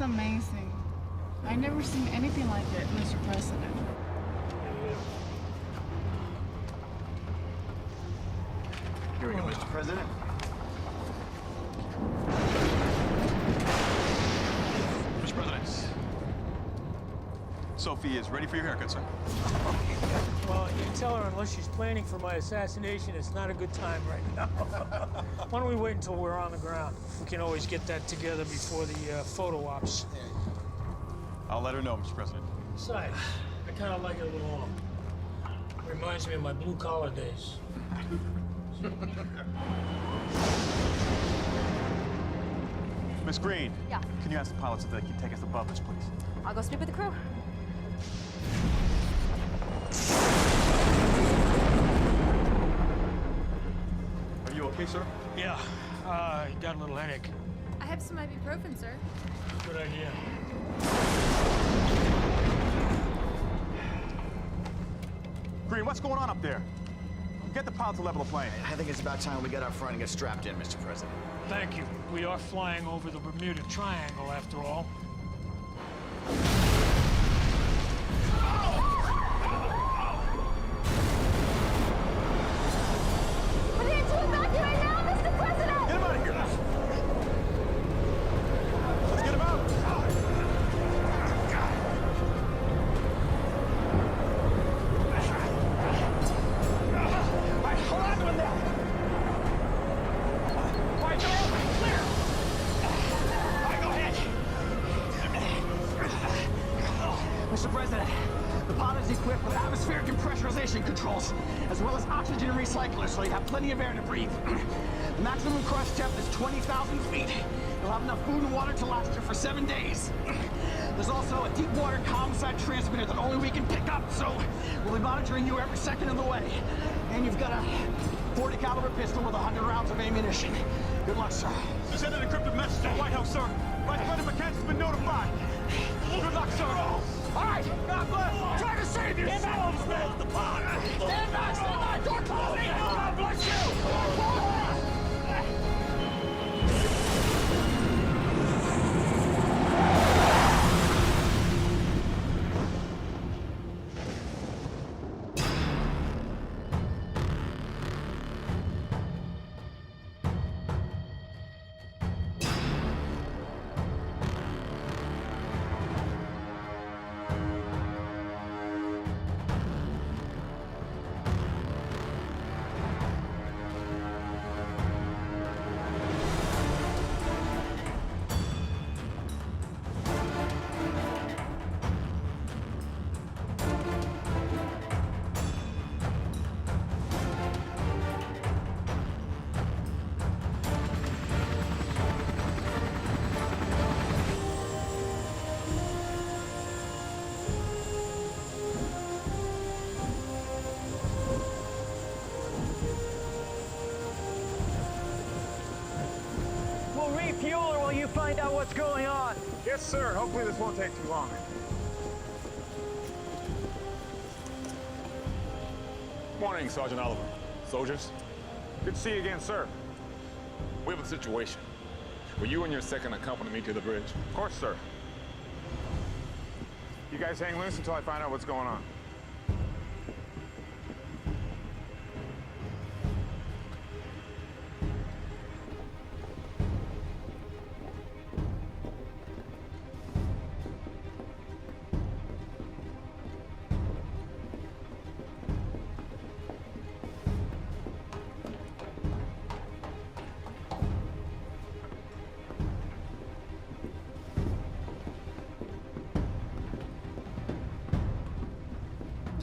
It's amazing. I've never seen anything like it, Mr. President. Here we go, Mr. President. Mr. President, Sophie is ready for your haircut, sir. Well, you can tell her unless she's planning for my assassination, it's not a good time right now. Why don't we wait until we're on the ground? We can always get that together before the photo ops. I'll let her know, Mr. President. Besides, I kind of like it a little long. Reminds me of my blue-collar days. Miss Green. Yeah. Can you ask the pilots if they can take us above this, please? I'll go speak with the crew. Are you okay, sir? Yeah, got a little headache. I have some ibuprofen, sir. Good idea. Green, what's going on up there? Get the pilot to level the plane. I think it's about time we got out front and get strapped in, Mr. President. Thank you. We are flying over the Bermuda Triangle, after all. We need to evacuate now, Mr. President! Get him out of here! Let's get him out! Hold on to him now! All right, door open, clear! All right, go ahead. Mr. President, the pod is equipped with atmospheric and pressurization controls, as well as oxygen recyclers, so you have plenty of air to breathe. The maximum crush depth is 20,000 feet. You'll have enough food and water to last you for 7 days. There's also a deep water commsat transmitter that only we can pick up, so we'll be monitoring you every second of the way. And you've got a .40 caliber pistol with 100 rounds of ammunition. Good luck, sir. Send an encrypted message to the White House, sir. Vice President McCann's been notified. Good luck, sir. All right, God bless. Try to save yourself. Stand back, stand back. Door closing. God bless you. We'll refuel her while you find out what's going on. Yes, sir. Hopefully this won't take too long. Morning, Sergeant Oliver. Soldiers. Good to see you again, sir. We have a situation. Will you and your second accompany me to the bridge? Of course, sir. You guys hang loose until I find out what's going on.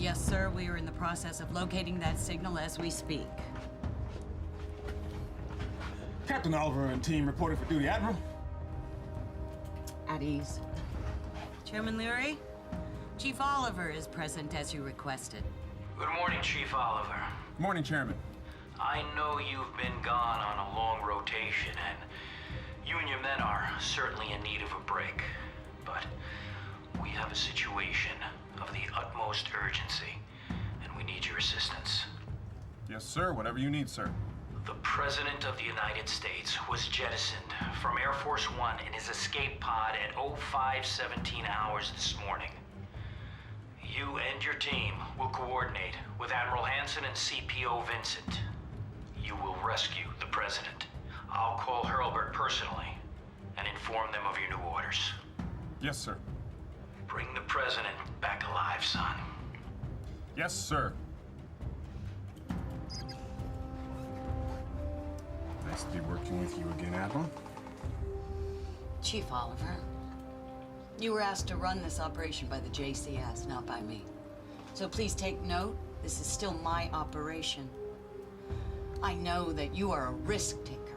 Yes, sir. We are in the process of locating that signal as we speak. Captain Oliver and team reporting for duty, Admiral. At ease. Chairman Leary, Chief Oliver is present as you requested. Good morning, Chief Oliver. Morning, Chairman. I know you've been gone on a long rotation, and you and your men are certainly in need of a break. But we have a situation of the utmost urgency, and we need your assistance. Yes, sir. Whatever you need, sir. The President of the United States was jettisoned from Air Force One in his escape pod at 0517 hours this morning. You and your team will coordinate with Admiral Hansen and CPO Vincent. You will rescue the President. I'll call Hurlburt personally and inform them of your new orders. Yes, sir. Bring the President back alive, son. Yes, sir. Nice to be working with you again, Admiral. Chief Oliver, you were asked to run this operation by the JCS, not by me. So please take note, this is still my operation. I know that you are a risk taker,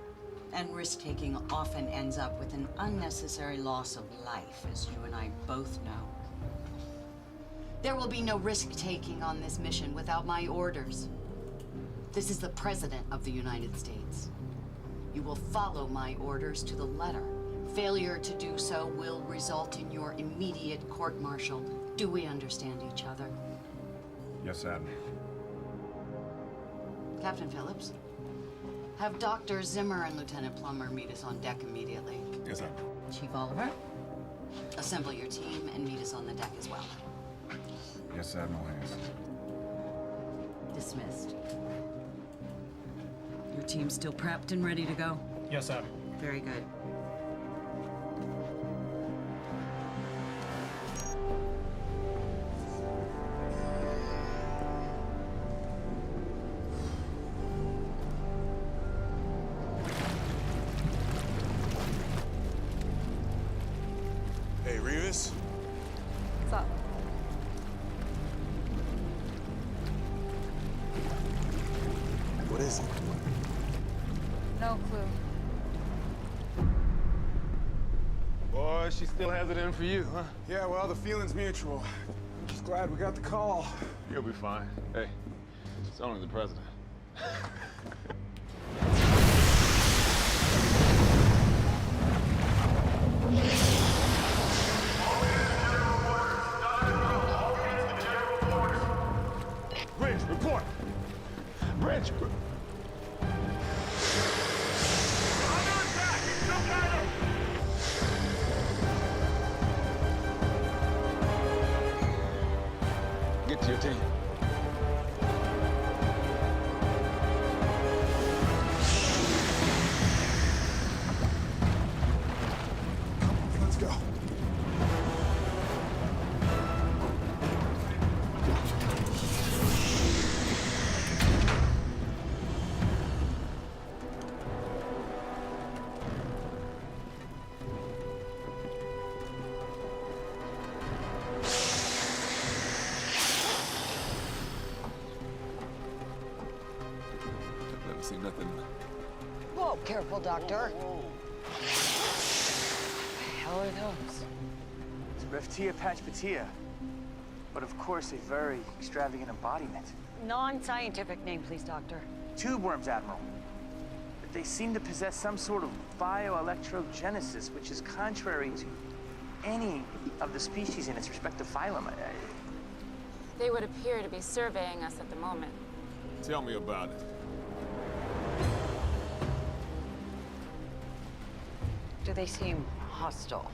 and risk-taking often ends up with an unnecessary loss of life, as you and I both know. There will be no risk-taking on this mission without my orders. This is the President of the United States. You will follow my orders to the letter. Failure to do so will result in your immediate court-martial. Do we understand each other? Yes, Admiral. Captain Phillips, have Dr. Zimmer and Lieutenant Plummer meet us on deck immediately. Yes, Admiral. Chief Oliver, assemble your team and meet us on the deck as well. Yes, Admiral Hansen. Dismissed. Your team's still prepped and ready to go? Yes, Admiral. Very good. Hey, Revis. What's up? What is it? No clue. Boy, she still has it in for you, huh? Yeah, well, the feeling's mutual. Just glad we got the call. You'll be fine. Hey, it's only the President. Bridge, report! Bridge! Get to your team. Let's go. Never seen nothing. Whoa, careful, Doctor. The hell are those? It's Reftia Patchpatia, but of course a very extravagant embodiment. Non-scientific name, please, Doctor. Tube worms, Admiral. But they seem to possess some sort of bioelectrogenesis, which is contrary to any of the species in its respective phylum. They would appear to be surveying us at the moment. Tell me about it. Do they seem hostile?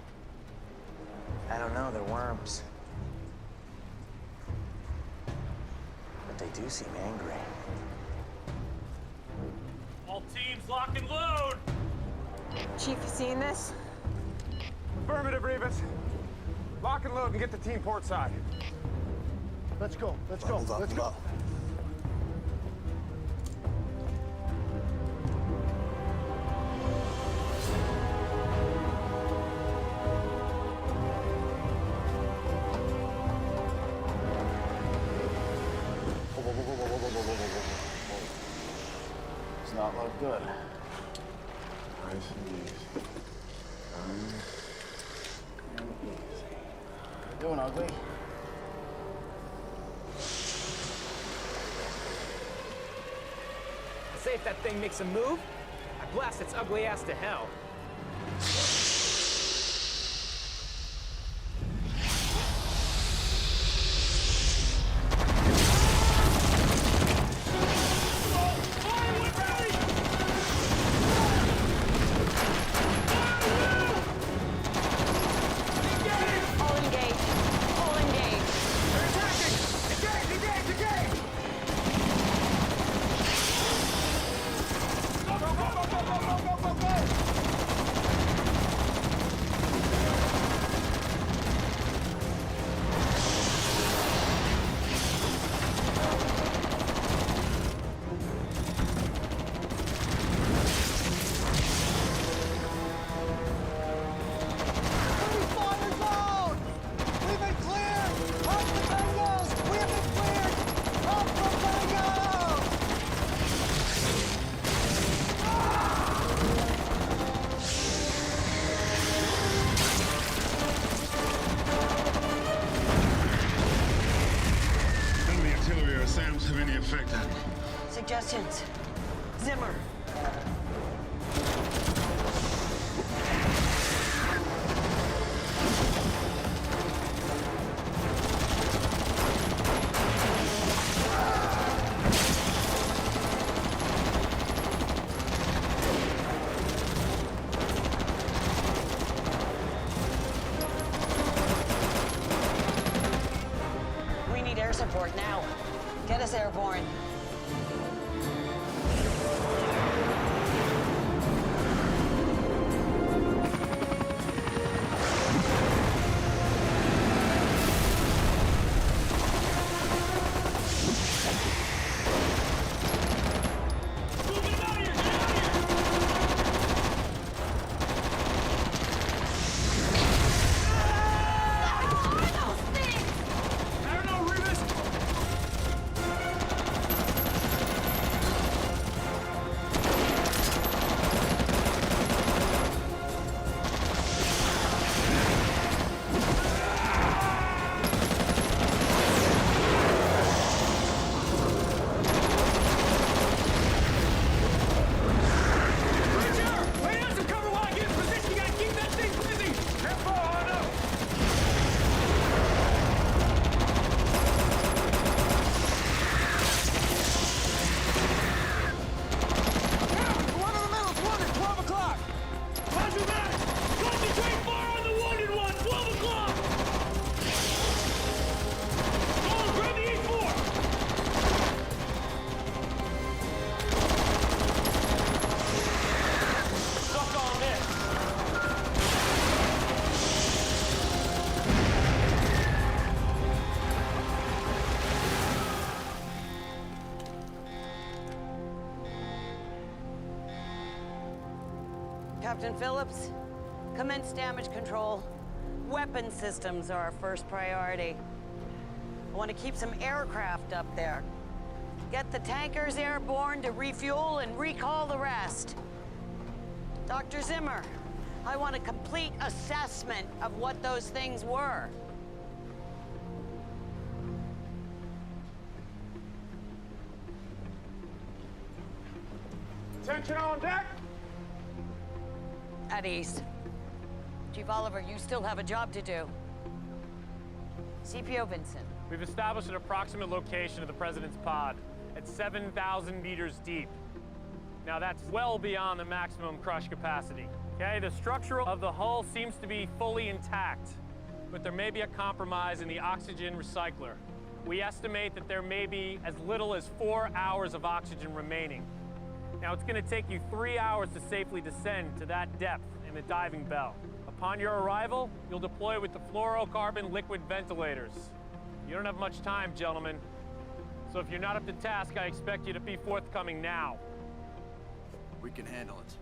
I don't know, they're worms. But they do seem angry. All teams lock and load! Chief, you seeing this? Affirmative, Revis. Lock and load and get the team port side. Let's go, let's go, let's go. Does not look good. Nice and easy. Doing ugly? Say if that thing makes a move, I blast its ugly ass to hell. have any effect on me. Suggestions. Zimmer. We need air support now. Get us airborne. Captain Phillips, commence damage control. Weapon systems are our first priority. I want to keep some aircraft up there. Get the tankers airborne to refuel and recall the rest. Dr. Zimmer, I want a complete assessment of what those things were. Attention on deck! At ease. Chief Oliver, you still have a job to do. CPO Vincent. We've established an approximate location of the President's pod at 7,000 meters deep. Now that's well beyond the maximum crush capacity. Okay, the structure of the hull seems to be fully intact, but there may be a compromise in the oxygen recycler. We estimate that there may be as little as 4 hours of oxygen remaining. Now it's going to take you 3 hours to safely descend to that depth in the diving bell. Upon your arrival, you'll deploy with the fluorocarbon liquid ventilators. You don't have much time, gentlemen. So if you're not up to task, I expect you to be forthcoming now. We can handle it.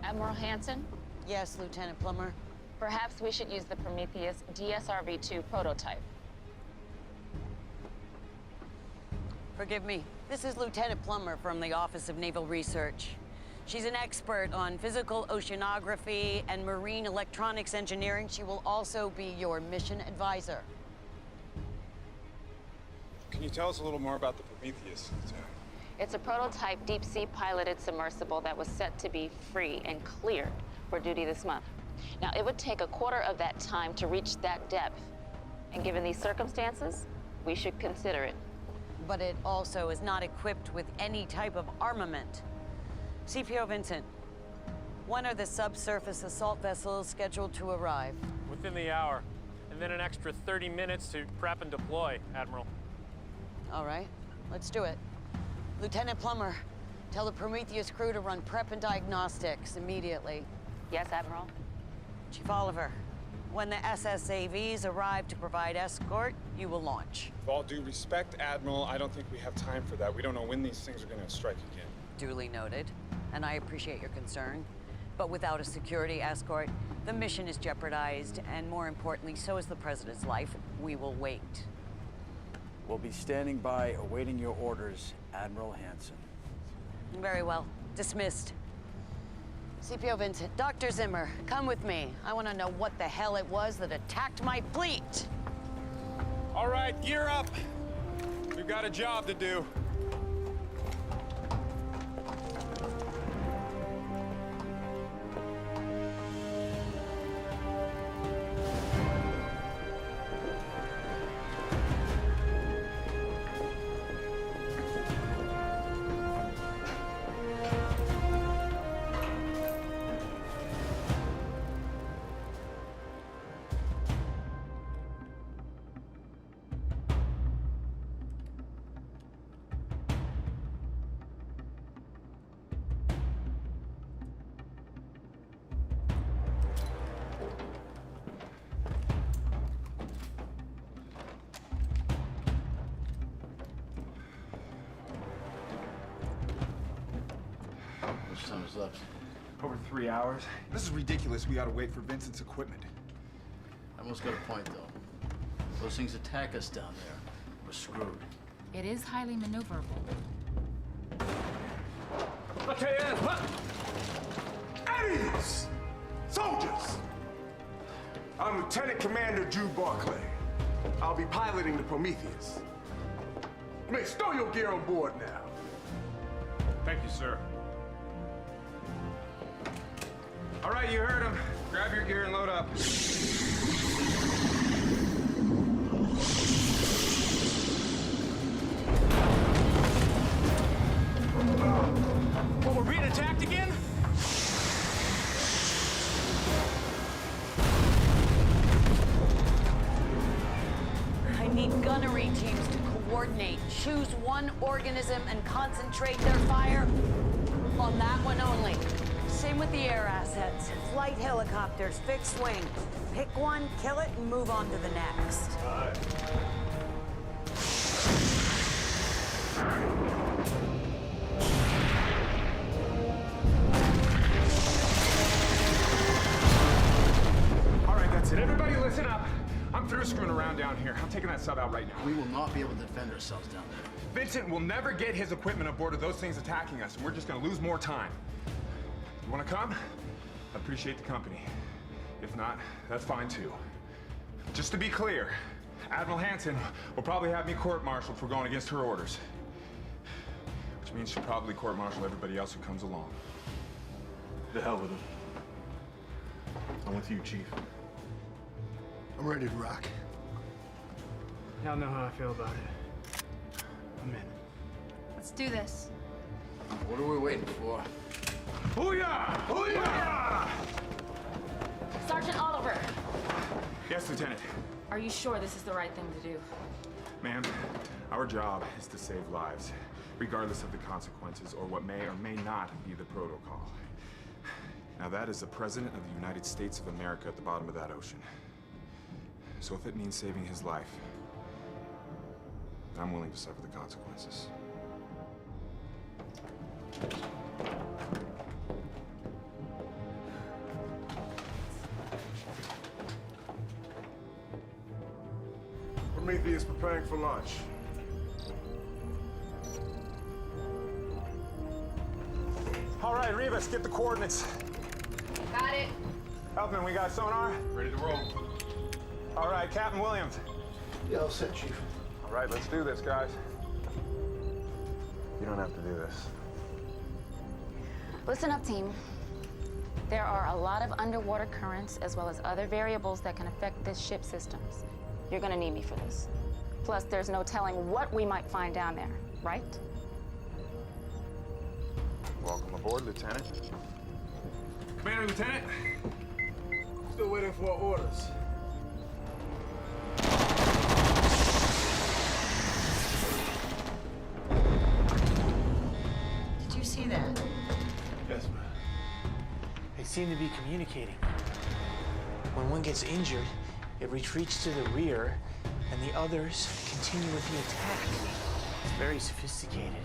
Admiral Hansen, Yes, Lieutenant Plummer. perhaps we should use the Prometheus DSRV-2 prototype. Forgive me. This is Lieutenant Plummer from the Office of Naval Research. She's an expert on physical oceanography and marine electronics engineering. She will also be your mission advisor. Can you tell us a little more about the Prometheus? It's a prototype deep-sea piloted submersible that was set to be free and cleared for duty this month. Now, it would take a quarter of that time to reach that depth. And given these circumstances, we should consider it. But it also is not equipped with any type of armament. CPO Vincent, when are the subsurface assault vessels scheduled to arrive? Within the hour, and then an extra 30 minutes to prep and deploy, Admiral. All right, let's do it. Lieutenant Plummer, tell the Prometheus crew to run prep and diagnostics immediately. Yes, Admiral. Chief Oliver, when the SSAVs arrive to provide escort, you will launch. With all due respect, Admiral, I don't think we have time for that. We don't know when these things are going to strike again. Duly noted, and I appreciate your concern. But without a security escort, the mission is jeopardized, and more importantly, so is the President's life. We will wait. We'll be standing by, awaiting your orders, Admiral Hansen. Very well. Dismissed. CPO Vincent, Dr. Zimmer, come with me. I want to know what the hell it was that attacked my fleet. All right, gear up. We You got a job to do. Much time is left? Over 3 hours. This is ridiculous. We gotta wait for Vincent's equipment. I almost got a point, though. Those things attack us down there. We're screwed. It is highly maneuverable. Okay, Eddie's! Soldiers! I'm Lieutenant Commander Drew Barclay. I'll be piloting the Prometheus. You may stow your gear on board now. Thank you, sir. All right, you heard him. Grab your gear and load up. Well, we're being attacked again? I need gunnery teams to coordinate. Choose one organism and concentrate their fire on that one only. Same with the air assets. Flight helicopters, fixed wing. Pick one, kill it, and move on to the next. All right, that's it. Everybody listen up. I'm through screwing around down here. I'm taking that sub out right now. We will not be able to defend ourselves down there. Vincent will never get his equipment aboard of those things attacking us, and we're just gonna lose more time. You wanna come? I appreciate the company. If not, that's fine too. Just to be clear, Admiral Hanson will probably have me court-martialed for going against her orders. Which means she'll probably court-martial everybody else who comes along. The hell with him. I'm with you, Chief. I'm ready to rock. Y'all know how I feel about it. I'm in. Let's do this. What are we waiting for? Booyah! Booyah! Sergeant Oliver, Yes, Lieutenant. are you sure this is the right thing to do? Ma'am, our job is to save lives, regardless of the consequences or what may or may not be the protocol. Now that is the President of the United States of America at the bottom of that ocean. So if it means saving his life, I'm willing to suffer the consequences. Prometheus preparing for launch. All right, Rivas, get the coordinates. Got it. Elfman, we got sonar? Ready to roll. All right, Captain Williams. Yeah, all set, Chief. All right, let's do this, guys. You don't have to do this. Listen up, team. There are a lot of underwater currents as well as other variables that can affect this ship's systems. You're gonna need me for this. Plus, there's no telling what we might find down there, right? Welcome aboard, Lieutenant. Commander, Lieutenant. Still waiting for orders. Did you see that? Yes, ma'am. They seem to be communicating. When one gets injured, it retreats to the rear, and the others continue with the attack. It's very sophisticated.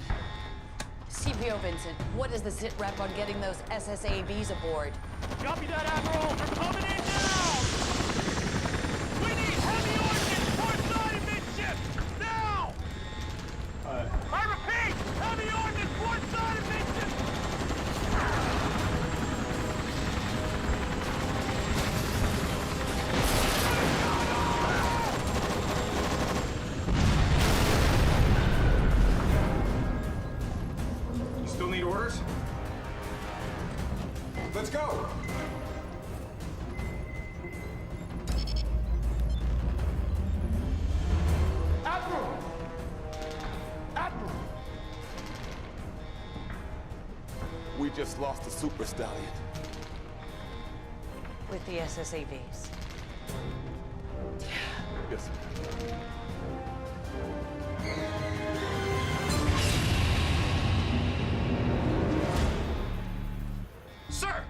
CPO Vincent, what is the sit rep on getting those SSABs aboard? Copy that, Admiral. They're coming in now. We need heavy ordnance port side amidships now. I repeat, heavy ordnance port side amidships. go! Admiral! Admiral! We just lost the Super Stallion. With the SSAVs. Yes, sir. Sir!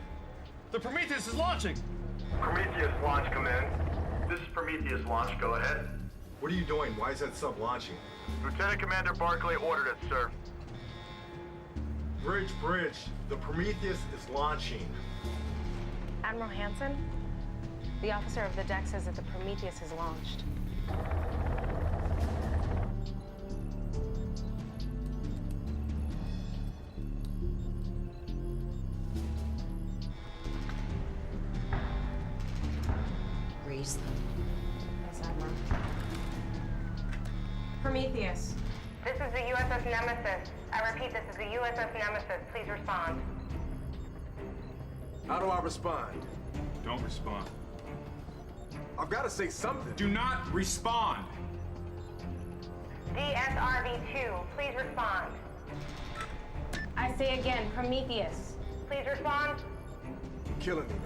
The Prometheus is launching! Prometheus launch command. This is Prometheus launch, go ahead. What are you doing? Why is that sub launching? Lieutenant Commander Barclay ordered it, sir. Bridge. The Prometheus is launching. Admiral Hansen? The officer of the deck says that the Prometheus is launched. Grease. Yes, Admiral. Prometheus. This is the USS Nemesis. I repeat, this is the USS Nemesis. Please respond. How do I respond? Don't respond. I've got to say something. Do not respond. DSRV-2, please respond. I say again, Prometheus. Please respond. You're killing me, man.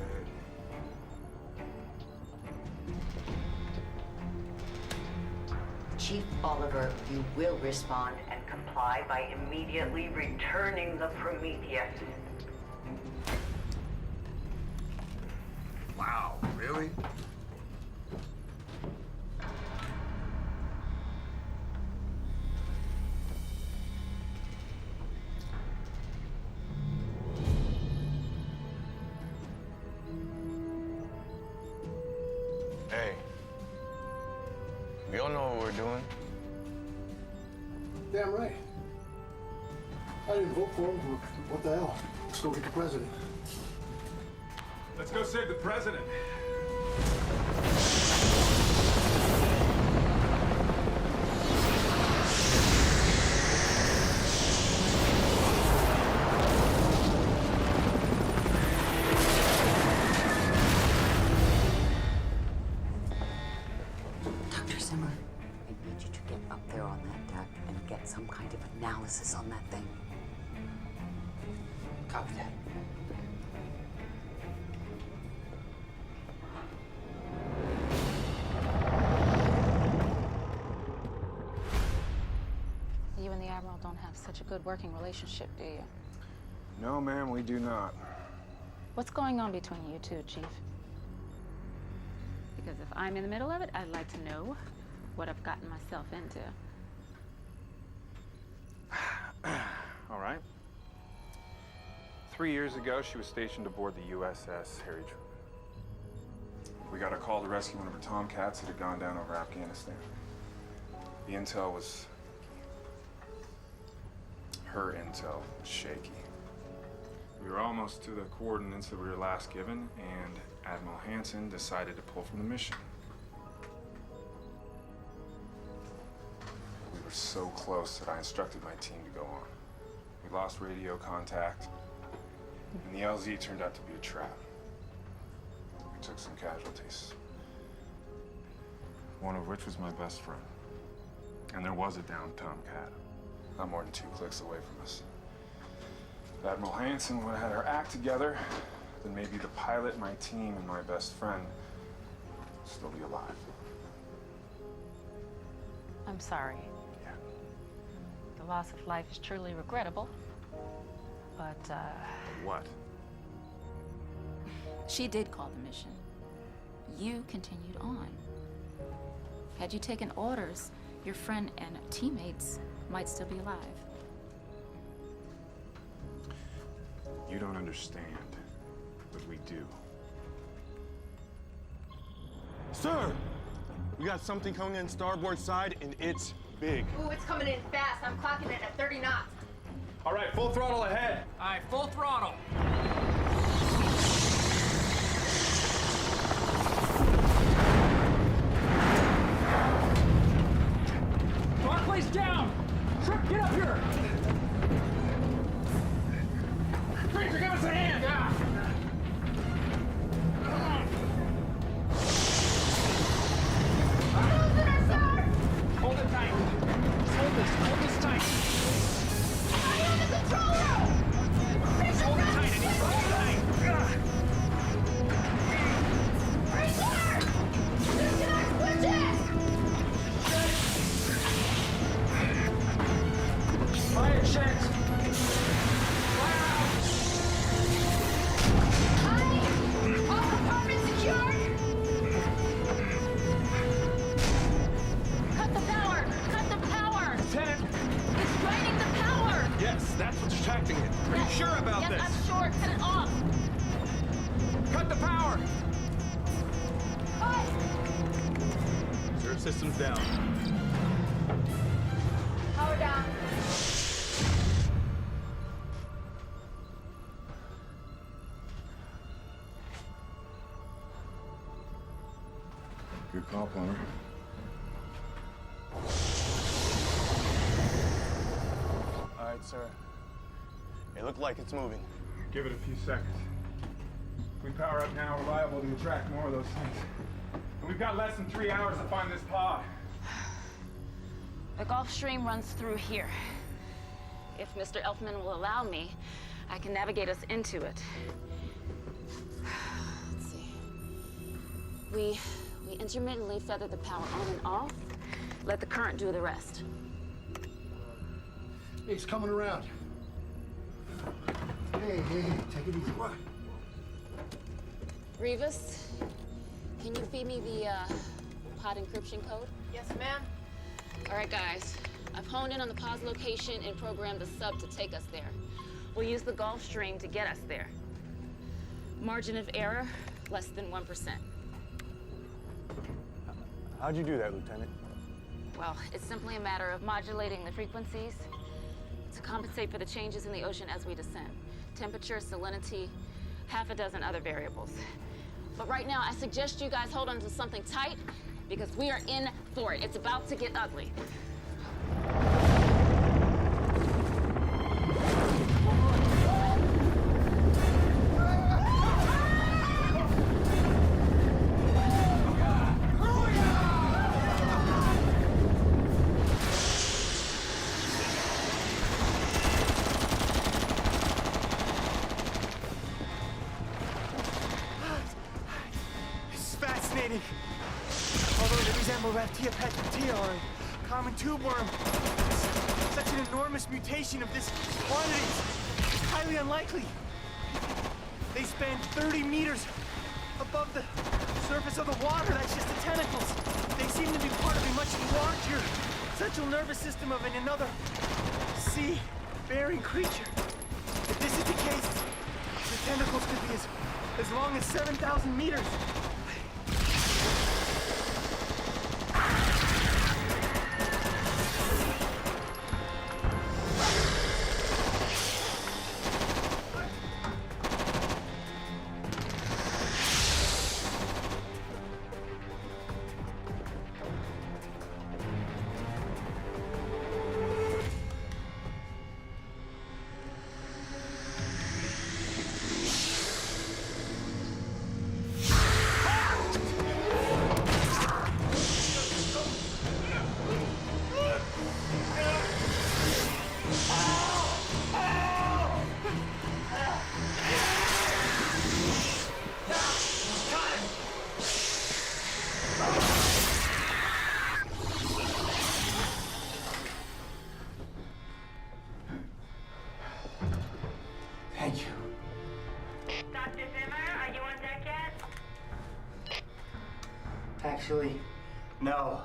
Chief Oliver, you will respond and comply by immediately returning the Prometheus. Wow, really? Hey, we all know what we're doing. Damn right. I didn't vote for him. What the hell? Let's go get the president. Let's go save the president. Dr. Zimmer, I need you to get up there on that deck and get some kind of analysis on that thing. Copy that. You and the Admiral don't have such a good working relationship, do you? No, ma'am, we do not. What's going on between you two, Chief? Because if I'm in the middle of it, I'd like to know what I've gotten myself into. All right. 3 years ago, she was stationed aboard the USS Harry Truman. We got a call to rescue one of her Tomcats that had gone down over Afghanistan. The intel was... her intel was shaky. We were almost to the coordinates that we were last given, and Admiral Hansen decided to pull from the mission. We were so close that I instructed my team to go on. We lost radio contact, and the LZ turned out to be a trap. We took some casualties, one of which was my best friend. And there was a downed Tomcat, not more than 2 clicks away from us. If Admiral Hansen would have had her act together, then maybe the pilot, my team, and my best friend would still be alive. I'm sorry. Yeah. The loss of life is truly regrettable. But, What? she did call the mission. You continued on. Had you taken orders, your friend and teammates might still be alive. You don't understand, but we do. Sir! We got something coming in starboard side, and it's big. Ooh, it's coming in fast. I'm clocking it at 30 knots. All right, full throttle ahead. All right, full throttle. Barclay's down! Trip, get up here! Ranger, give us a hand! this. Hold this tight. I am the control room! Just hold it tight. I need something tight. Freezer! Disconnect switches! Fire checked. All compartments secured! Cut the power! Cut the power! Lieutenant! It's draining the power! Yes, that's what's distracting it. Are you sure about this? Yes, I'm sure. Cut it off! Cut the power! Cut! Reserve systems down. Power down. Good call, plumber. All right, sir. It looked like it's moving. Give it a few seconds. If we power up now, we're liable to attract more of those things. And we've got less than 3 hours to find this pod. The Gulf Stream runs through here. If Mr. Elfman will allow me, I can navigate us into it. Let's see. We intermittently feather the power on and off. Let the current do the rest. Hey, he's coming around. Hey, take it easy. What? Revis, can you feed me the pod encryption code? Yes, ma'am. All right, guys. I've honed in on the pod's location and programmed the sub to take us there. We'll use the Gulf Stream to get us there. Margin of error, less than 1%. How'd you do that, Lieutenant? Well, it's simply a matter of modulating the frequencies to compensate for the changes in the ocean as we descend. Temperature, salinity, half a dozen other variables. But right now, I suggest you guys hold on to something tight because we are in for it. It's about to get ugly. Fascinating. Although they resemble Raftia or a common tube worm, such an enormous mutation of this quantity is highly unlikely. They span 30 meters above the surface of the water. That's just the tentacles. They seem to be part of a much larger central nervous system of another sea-bearing creature. If this is the case, the tentacles could be as long as 7,000 meters. Thank you. Dr. Zimmer, are you on deck yet? Actually, no.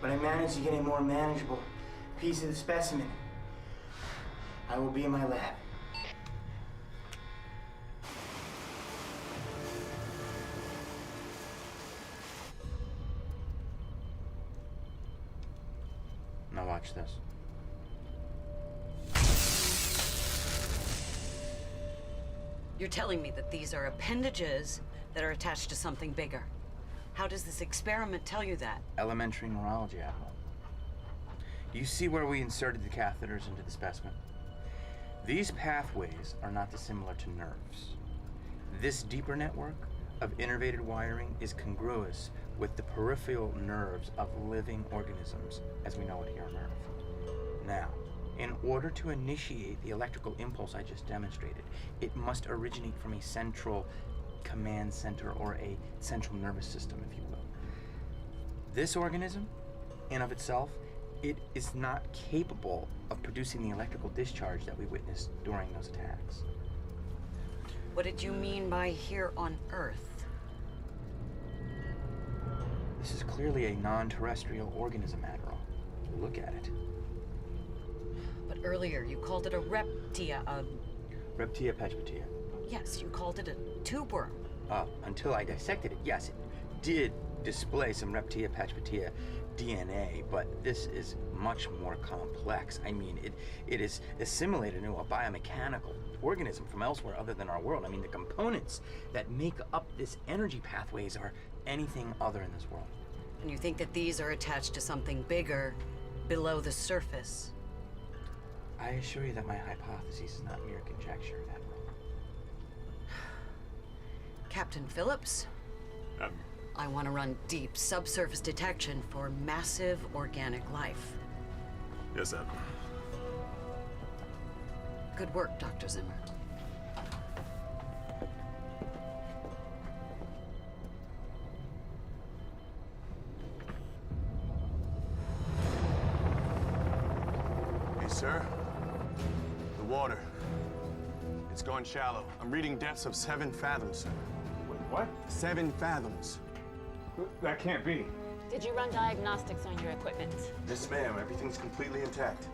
But I managed to get a more manageable piece of the specimen. I will be in my lab. Now watch this. You're telling me that these are appendages that are attached to something bigger. How does this experiment tell you that? Elementary neurology, Admiral. Do you see where we inserted the catheters into the specimen? These pathways are not dissimilar to nerves. This deeper network of innervated wiring is congruous with the peripheral nerves of living organisms as we know it here on Earth. Now, in order to initiate the electrical impulse I just demonstrated, it must originate from a central command center or a central nervous system, if you will. This organism, in of itself, it is not capable of producing the electrical discharge that we witnessed during those attacks. What did you mean by here on Earth? This is clearly a non-terrestrial organism, Admiral. Look at it. But earlier you called it a reptia, Reptia pechpatia. Yes, you called it a tube worm. Until I dissected it, yes, it did display some Reptia pechpatia DNA, but this is much more complex. I mean, it is assimilated into a biomechanical organism from elsewhere other than our world. I mean, the components that make up this energy pathways are anything other in this world. And you think that these are attached to something bigger below the surface? I assure you that my hypothesis is not mere conjecture, Admiral. Captain Phillips? I want to run deep subsurface detection for massive organic life. Yes, Admiral. Good work, Dr. Zimmer. Hey, sir. The water. It's gone shallow. I'm reading depths of 7 fathoms, sir. Wait, what? 7 fathoms. That can't be. Did you run diagnostics on your equipment? Yes, ma'am. Everything's completely intact.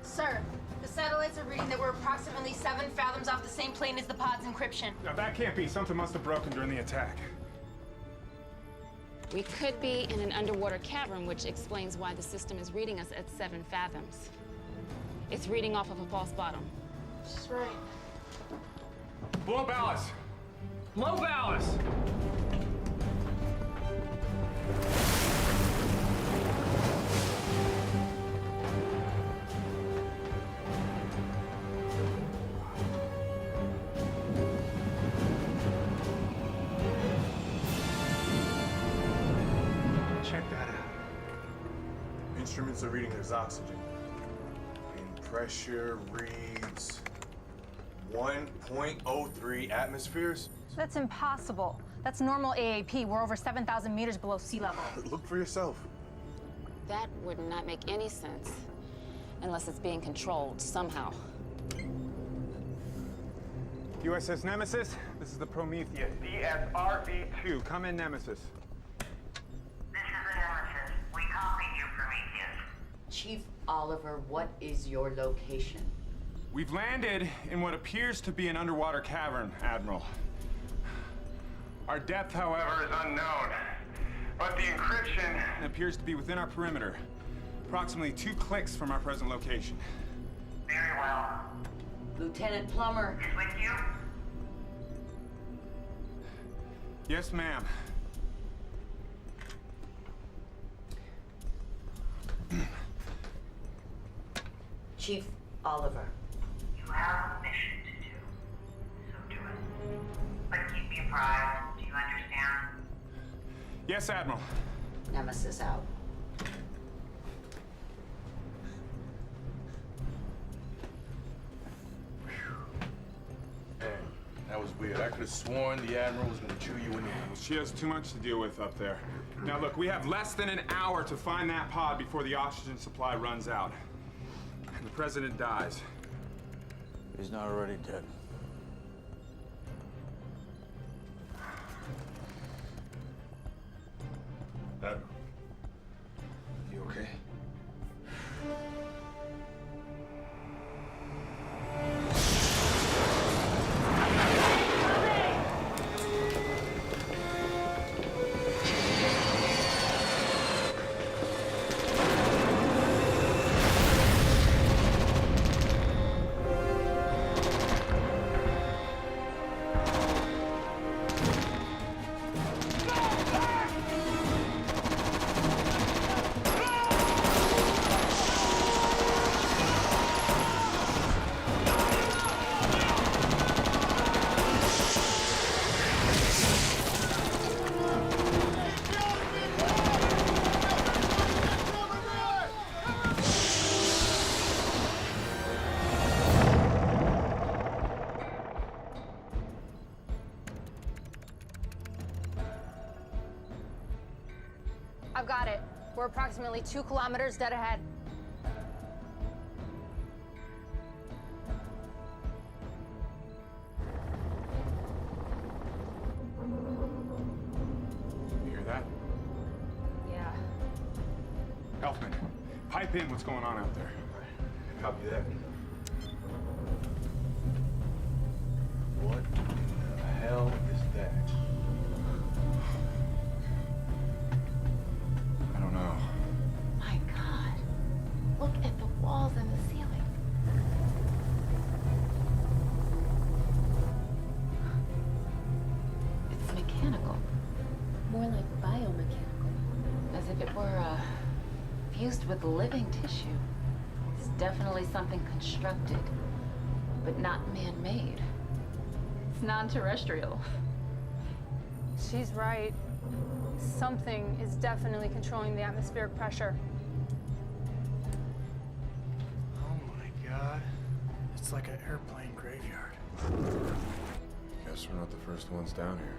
Sir, the satellites are reading that we're approximately 7 fathoms off the same plane as the pod's encryption. No, that can't be. Something must have broken during the attack. We could be in an underwater cavern, which explains why the system is reading us at 7 fathoms. It's reading off of a false bottom. She's right. Blow ballast! Blow ballast! Check that out. Instruments are reading his oxygen. And pressure reads 1.03 atmospheres. That's impossible. That's normal AAP. We're over 7,000 meters below sea level. Look for yourself. That would not make any sense unless it's being controlled somehow. USS Nemesis, this is the Prometheus. DSRV-2, come in, Nemesis. This is the Nemesis. We copy you, Prometheus. Chief Oliver, what is your location? We've landed in what appears to be an underwater cavern, Admiral. Our depth, however, Is unknown. But the encryption... appears to be within our perimeter, approximately 2 clicks from our present location. Very well. Lieutenant Plummer. Is with you? Yes, ma'am. Chief Oliver. You have a mission to do. So do it. But keep me apprised. Do you understand? Yes, Admiral. Nemesis out. Man, that was weird. I could have sworn the Admiral was gonna chew you in the nose. She has too much to deal with up there. Now look, we have less than an hour to find that pod before the oxygen supply runs out. And the President dies. He's not already dead. Admiral. You okay? We're approximately 2 kilometers dead ahead. You hear that? Yeah. Elfman, pipe in what's going on out there. Copy that. What the hell is that? I don't know. My God. Look at the walls and the ceiling. It's mechanical. More like biomechanical. As if it were fused with living tissue. It's definitely something constructed, but not man-made. It's non-terrestrial. She's right. Something is definitely controlling the atmospheric pressure. Oh my God. It's like an airplane graveyard. Guess we're not the first ones down here.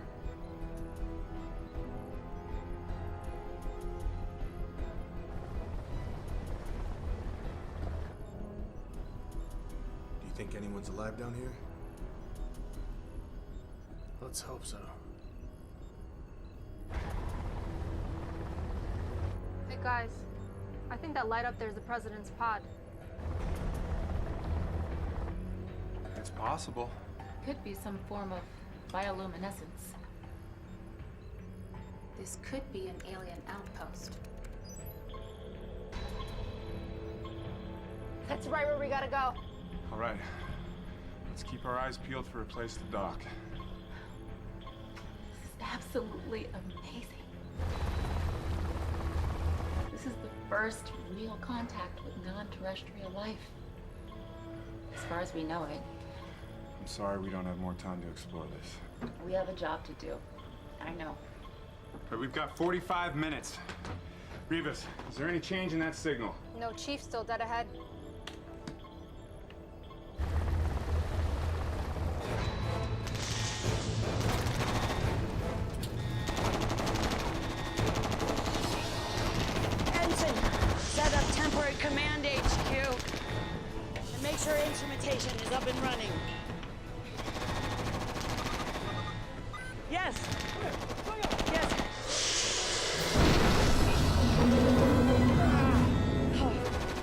Do you think anyone's alive down here? Let's hope so. Hey guys, I think that light up there is the president's pod. It's possible. Could be some form of bioluminescence. This could be an alien outpost. That's right where we gotta go. All right. Let's keep our eyes peeled for a place to dock. This is absolutely amazing. This is the first real contact with non-terrestrial life. As far as we know it. I'm sorry we don't have more time to explore this. We have a job to do. I know. But we've got 45 minutes. Rivas, is there any change in that signal? No, Chief still dead ahead. Ensign, set up temporary command HQ. And make sure instrumentation is up and running. Yes. Yes.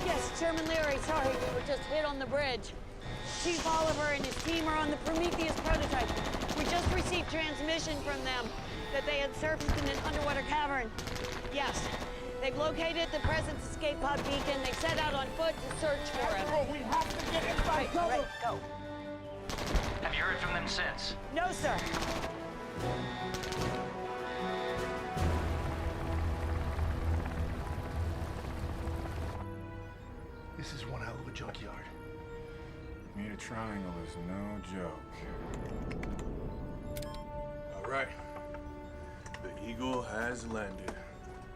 Yes, Chairman Leary, sorry, we were just hit on the bridge. Chief Oliver and his team are on the Prometheus prototype. We just received transmission from them that they had surfaced in an underwater cavern. Yes, they've located the President's escape pod beacon. They set out on foot to search for him. We have to get inside cover! Right, go. Have you heard from them since? No, sir. This is one hell of a junkyard. Bermuda Triangle is no joke. All right. The Eagle has landed.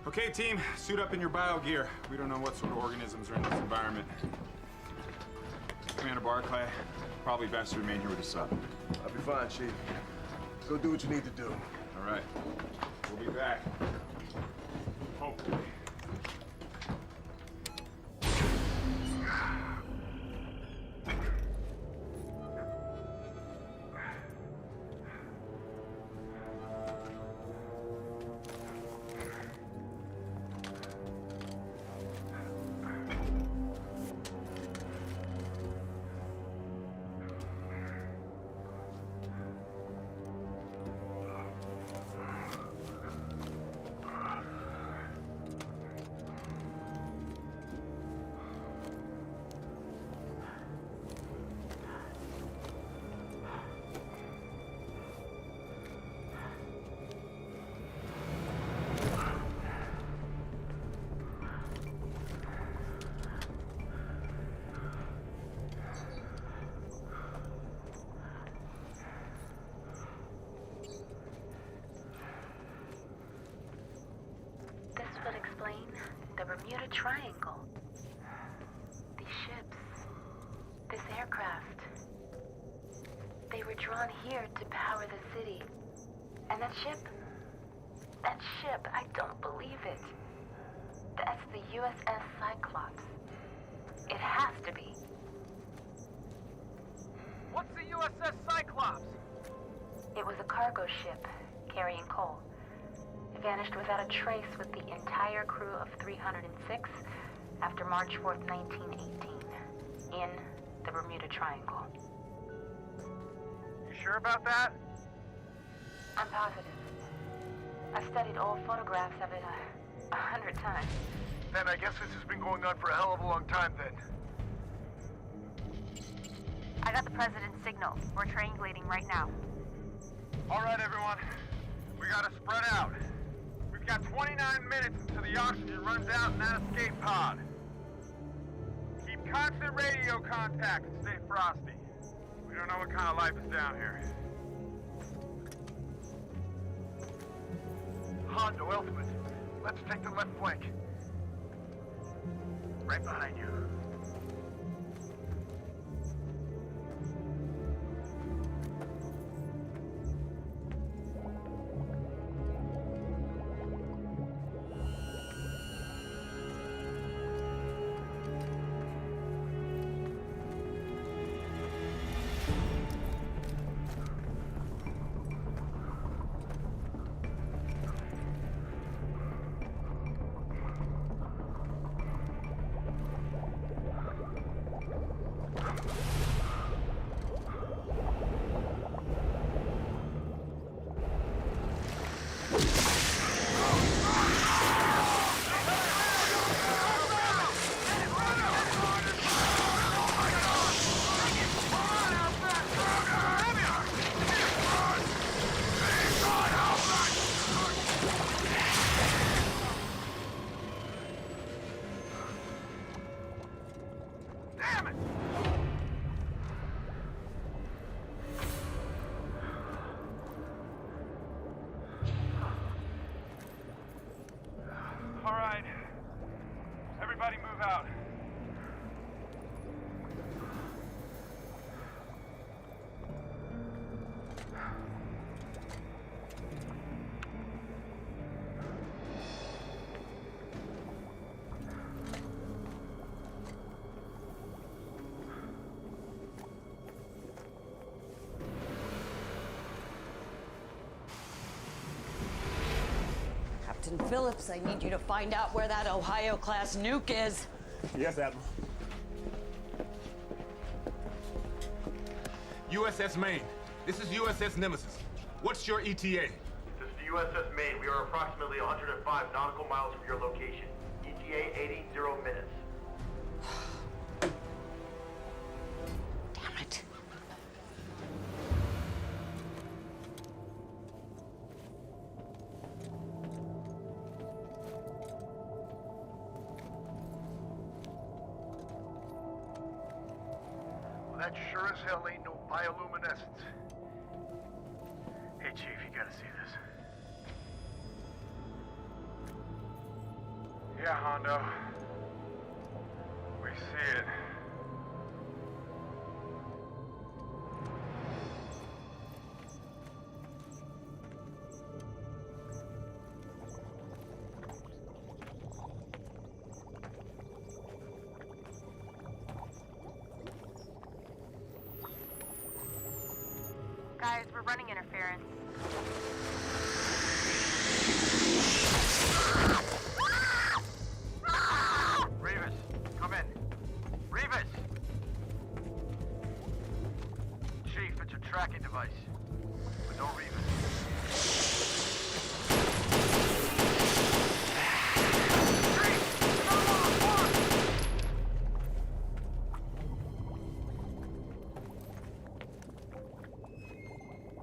Okay, team, suit up in your bio gear. We don't know what sort of organisms are in this environment. Commander Barclay, probably best to remain here with the sub. I'll be fine, Chief. Go do what you need to do. All right. We'll be back. Hopefully. The Bermuda Triangle. These ships. This aircraft. They were drawn here to power the city. And that ship, I don't believe it. That's the USS Cyclops. It has to be. What's the USS Cyclops? It was a cargo ship carrying coal. It vanished without a trace with the entire crew of 306 after March 4th, 1918, in the Bermuda Triangle. You sure about that? I'm positive. I've studied old photographs of it 100 times. Then I guess this has been going on for a hell of a long time then. I got the president's signal. We're triangulating right now. All right, everyone. We gotta spread out. We've got 29 minutes until the oxygen runs out in that escape pod. Keep constant radio contact and stay frosty. We don't know what kind of life is down here. Hondo, Elfman, let's take the left flank. Right behind you. All right. Everybody move out. Captain Phillips, I need you to find out where that Ohio-class nuke is. Yes, Admiral. USS Maine. This is USS Nemesis. What's your ETA? This is the USS Maine. We are approximately 105 nautical miles from your location. ETA 80 minutes. Damn it. Well, that sure as hell ain't no bioluminescence. Hey, Chief, you gotta see this. Yeah, Hondo. We see it. Guys, we're running interference. Revis, come in. Revis! Chief, it's a tracking device. But no Revis.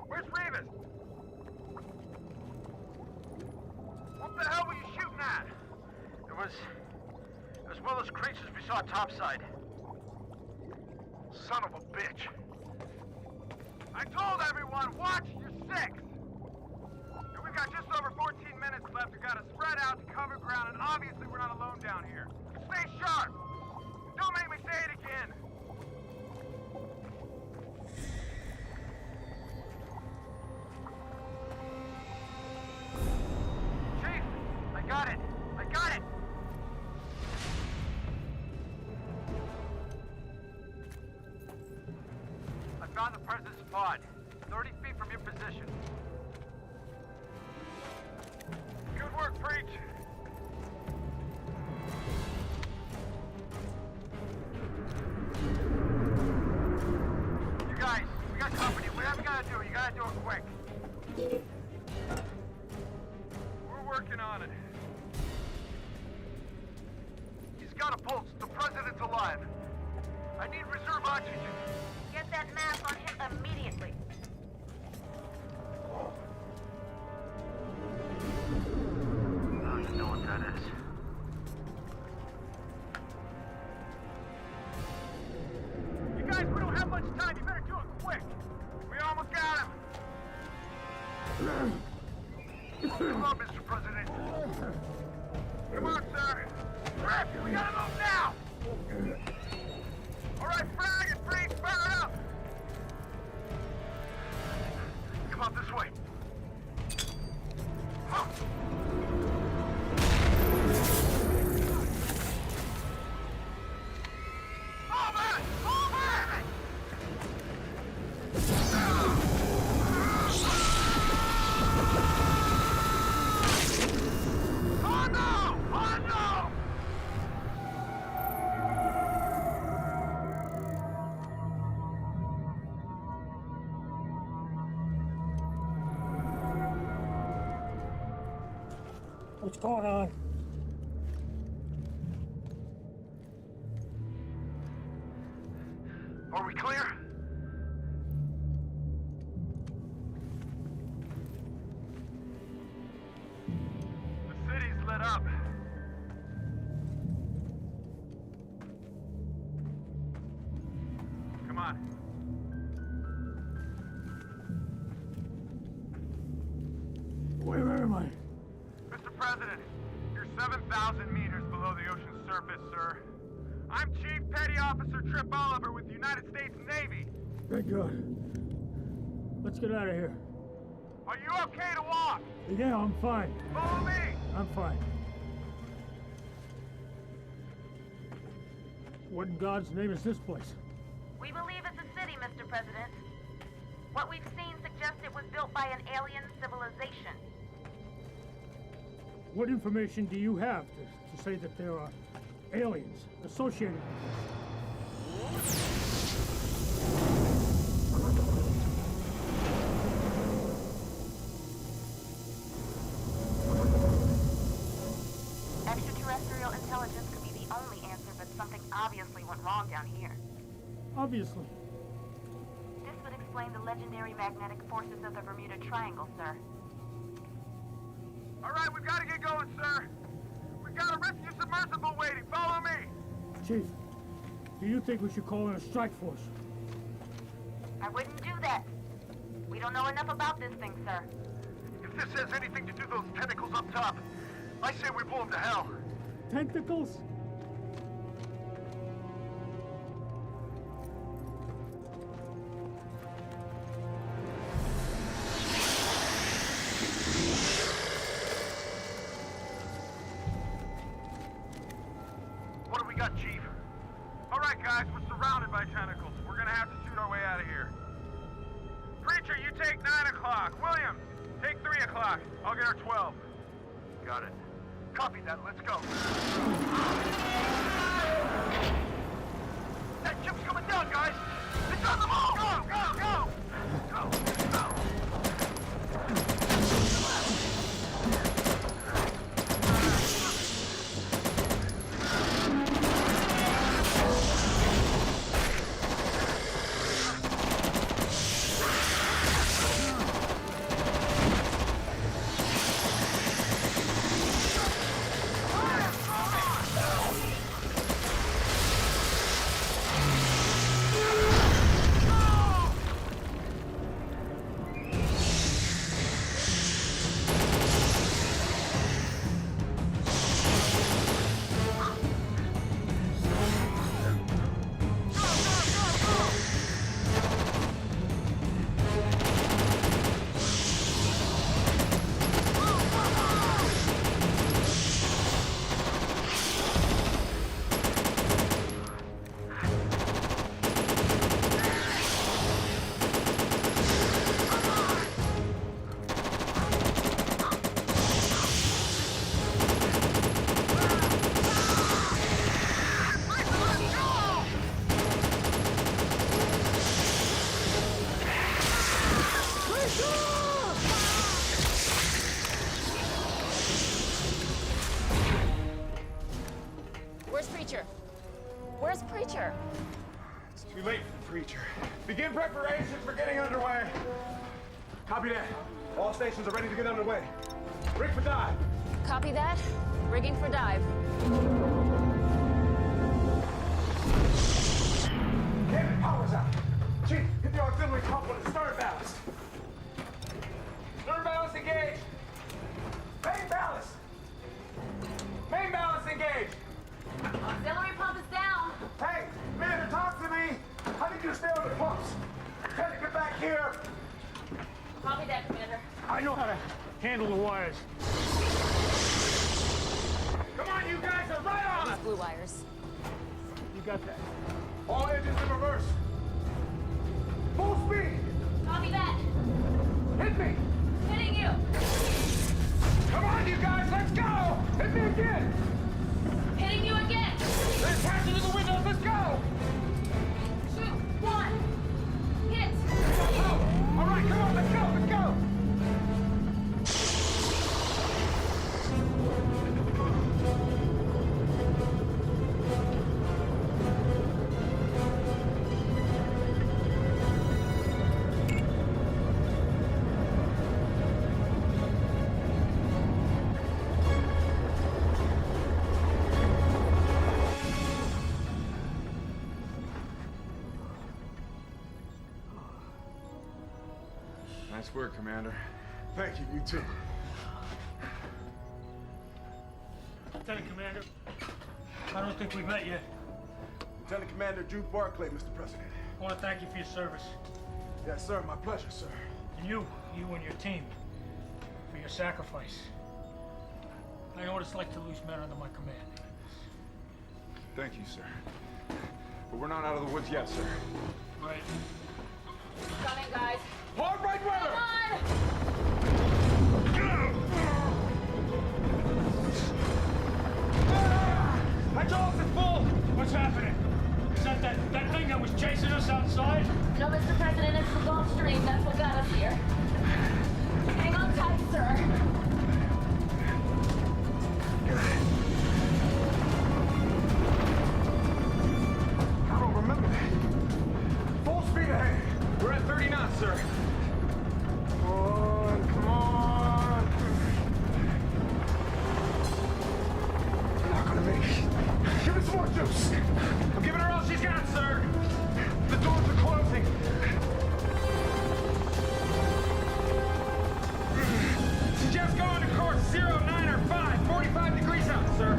Where's Revis? What the hell were you shooting at? It was one of those creatures we saw topside. Son of a bitch. I told everyone, watch your six! And we've got just over 14 minutes left. We gotta spread out to cover ground, and obviously we're not alone down here. Stay sharp! Don't make me say it again! Chief, I got it! I got it! found the president's pod, 30 feet from your position. Good work, Preach. You guys, we got company. Whatever you gotta do, you gotta do it quick. We're working on it. He's got a pulse. The president's alive. I need reserve oxygen. Get that mask on him immediately. I don't even know what that is. You guys, we don't have much time. You better do it quick. We almost got him. Come on, Mr. President. Come on, sir. Rip, we gotta move now. All right, Frag and Freeze, fire it up. Come on this way. Huh. Oh, man! Oh, man! Oh, no! Oh, no! What's going on? Are we clear? The city's lit up. Come on. Where am I? Mr. President, you're 7,000 meters below the ocean's surface, sir. I'm Chief Petty Officer Trip Oliver with the United States Navy. Thank God. Let's get out of here. Are you okay to walk? Yeah, I'm fine. Follow me! I'm fine. What in God's name is this place? We believe it's a city, Mr. President. What we've seen suggests it was built by an alien civilization. What information do you have to say that there are aliens associated with this? Extraterrestrial intelligence could be the only answer, but something obviously went wrong down here. Obviously. This would explain the legendary magnetic forces of the Bermuda Triangle, sir. All right, we've got to get going, sir. We've got a rescue submersible waiting. Follow me. Chief, do you think we should call in a strike force? I wouldn't do that. We don't know enough about this thing, sir. If this has anything to do with those tentacles up top, I say we blow them to hell. Tentacles? What do we got, Chief? All right, guys, we're surrounded by tentacles. We're gonna have to shoot our way out of here. Preacher, you take 9 o'clock. William, take 3 o'clock. I'll get our 12. Got it. Copy that. Let's go. That ship's coming down, guys. It's on the move. Go, go, go. Go, go. Where's Preacher? Where's Preacher? It's too late for the Preacher. Begin preparations for getting underway. Copy that. All stations are ready to get underway. Rig for dive. Copy that. Rigging for dive. Cannon power's out. Chief, hit the auxiliary pump with the stern ballast. Stern ballast engaged. Main ballast. Main ballast engaged. Auxiliary pump is down. Hey, Commander, talk to me. I need you to stay on the pumps. Try to get back here. Copy that, Commander. I know how to handle the wires. Come on, you guys are right on us. Blue wires. You got that. All engines in reverse. Full speed. Copy that. Hit me. Hitting you. Come on, you guys, let's go. Hit me again. Hitting you again. They're attaching to the windows. Let's go. 2, 1. Hit. Oh, all right, come on, let's go. Let's go. Nice work, Commander. Thank you, you too. Lieutenant Commander, I don't think we've met yet. Lieutenant Commander Drew Barclay, Mr. President. I want to thank you for your service. Yes, sir. My pleasure, sir. And you and your team, for your sacrifice. I know what it's like to lose men under my command. Thank you, sir. But we're not out of the woods yet, sir. Right. Coming, guys. Hard right weather! Come on! Hydraulics is full! What's happening? Is that thing that was chasing us outside? No, Mr. President, it's the Gulf Stream. That's what got us here. Hang on tight, sir. I don't remember that. Full speed ahead. We're at 30 knots, sir. Come on, come on. We're not gonna make it. Give us more juice. I'm giving her all she's got, sir. The doors are closing. Suggest going to course 0, 9, or 5. 45 degrees out, sir.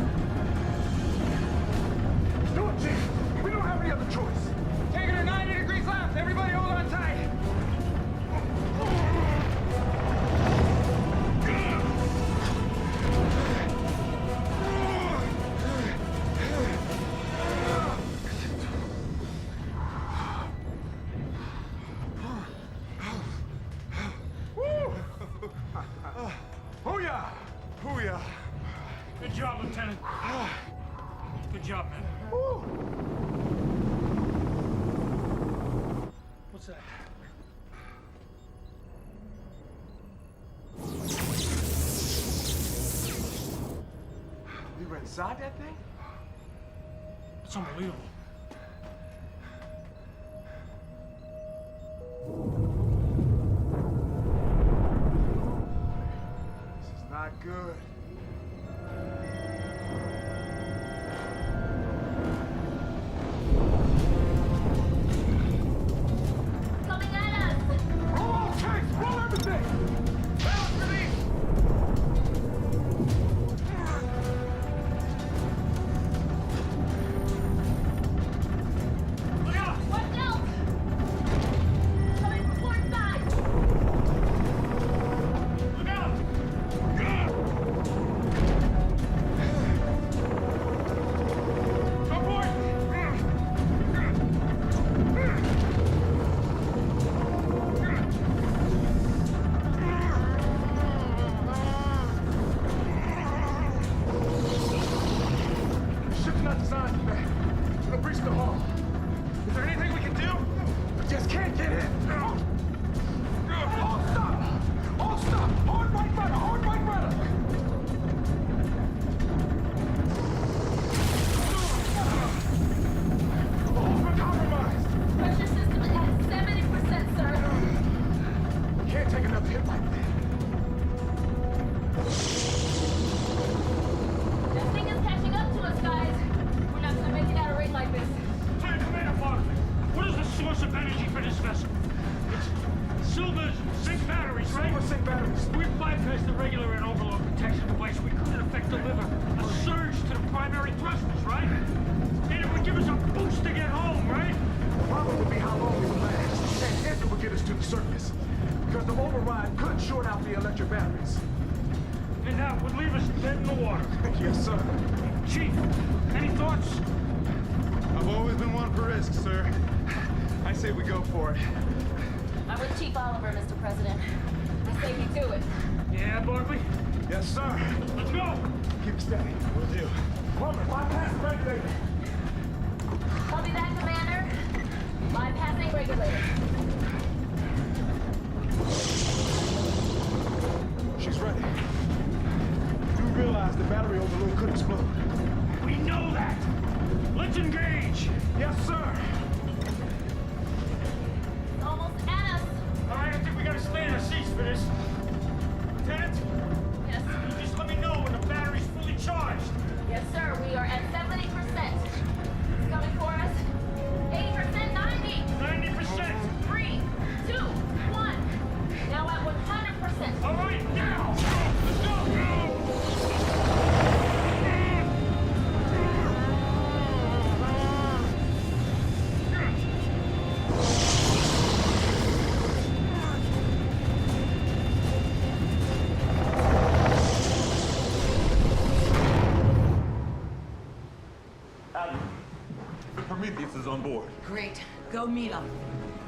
Do it, Chief. We don't have any other choice. Taking her 90 degrees left. Everybody hold on tight. Hoo-yah! Hoo-yah! Good job, Lieutenant. Good job, man. What's that? We were inside that thing? It's unbelievable. This is not good. Coming at us! Roll all tanks! Roll everything! Balance for me! Look out! Watch out! Coming from port side! Look out! Aboard! Ship's not designed for that. It'll breach the hull. Is there anything we can do? We just can't get in. All stop! All stop! Hard right rudder! Hard right rudder! in the water. Yes, sir. Chief, any thoughts? I've always been one for risk, sir. I say we go for it. I'm with Chief Oliver, Mr. President. I say we do it. Yeah, Barkley? Yes, sir. Let's go! Keep steady. Will do. Plumber, bypass the regulator. Copy that, Commander. Bypassing regulator. She's ready. Do realize the battery overload could explode. We know that! Let's engage! Yes, sir. It's almost at us. All right, I think we gotta stay in our seats for this. Lieutenant? Yes. You just let me know when the battery's fully charged. Yes, sir. We are at 70%. It's coming for us. 80%, 90. 90%. 3, 2, 1. Now at 100%. All right, now! Let's go! Prometheus is on board. Great. Go meet him.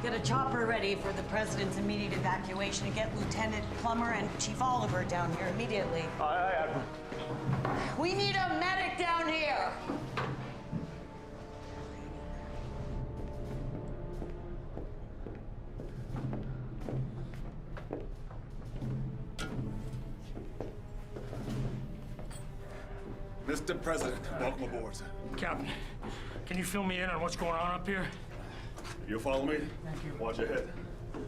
Get a chopper ready for the President's immediate evacuation and get Lieutenant Plummer and Chief Oliver down here immediately. Aye, Admiral. We need a medic down here! Mr. President, welcome aboard, sir. Captain, can you fill me in on what's going on up here? You'll follow me? Thank you. Watch your head.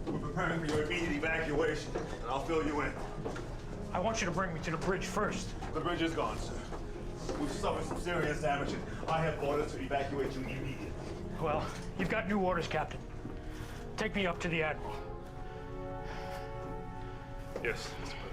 We're preparing for your immediate evacuation, and I'll fill you in. I want you to bring me to the bridge first. The bridge is gone, sir. We've suffered some serious damage, and I have orders to evacuate you immediately. Well, you've got new orders, Captain. Take me up to the Admiral. Yes, Mr. President.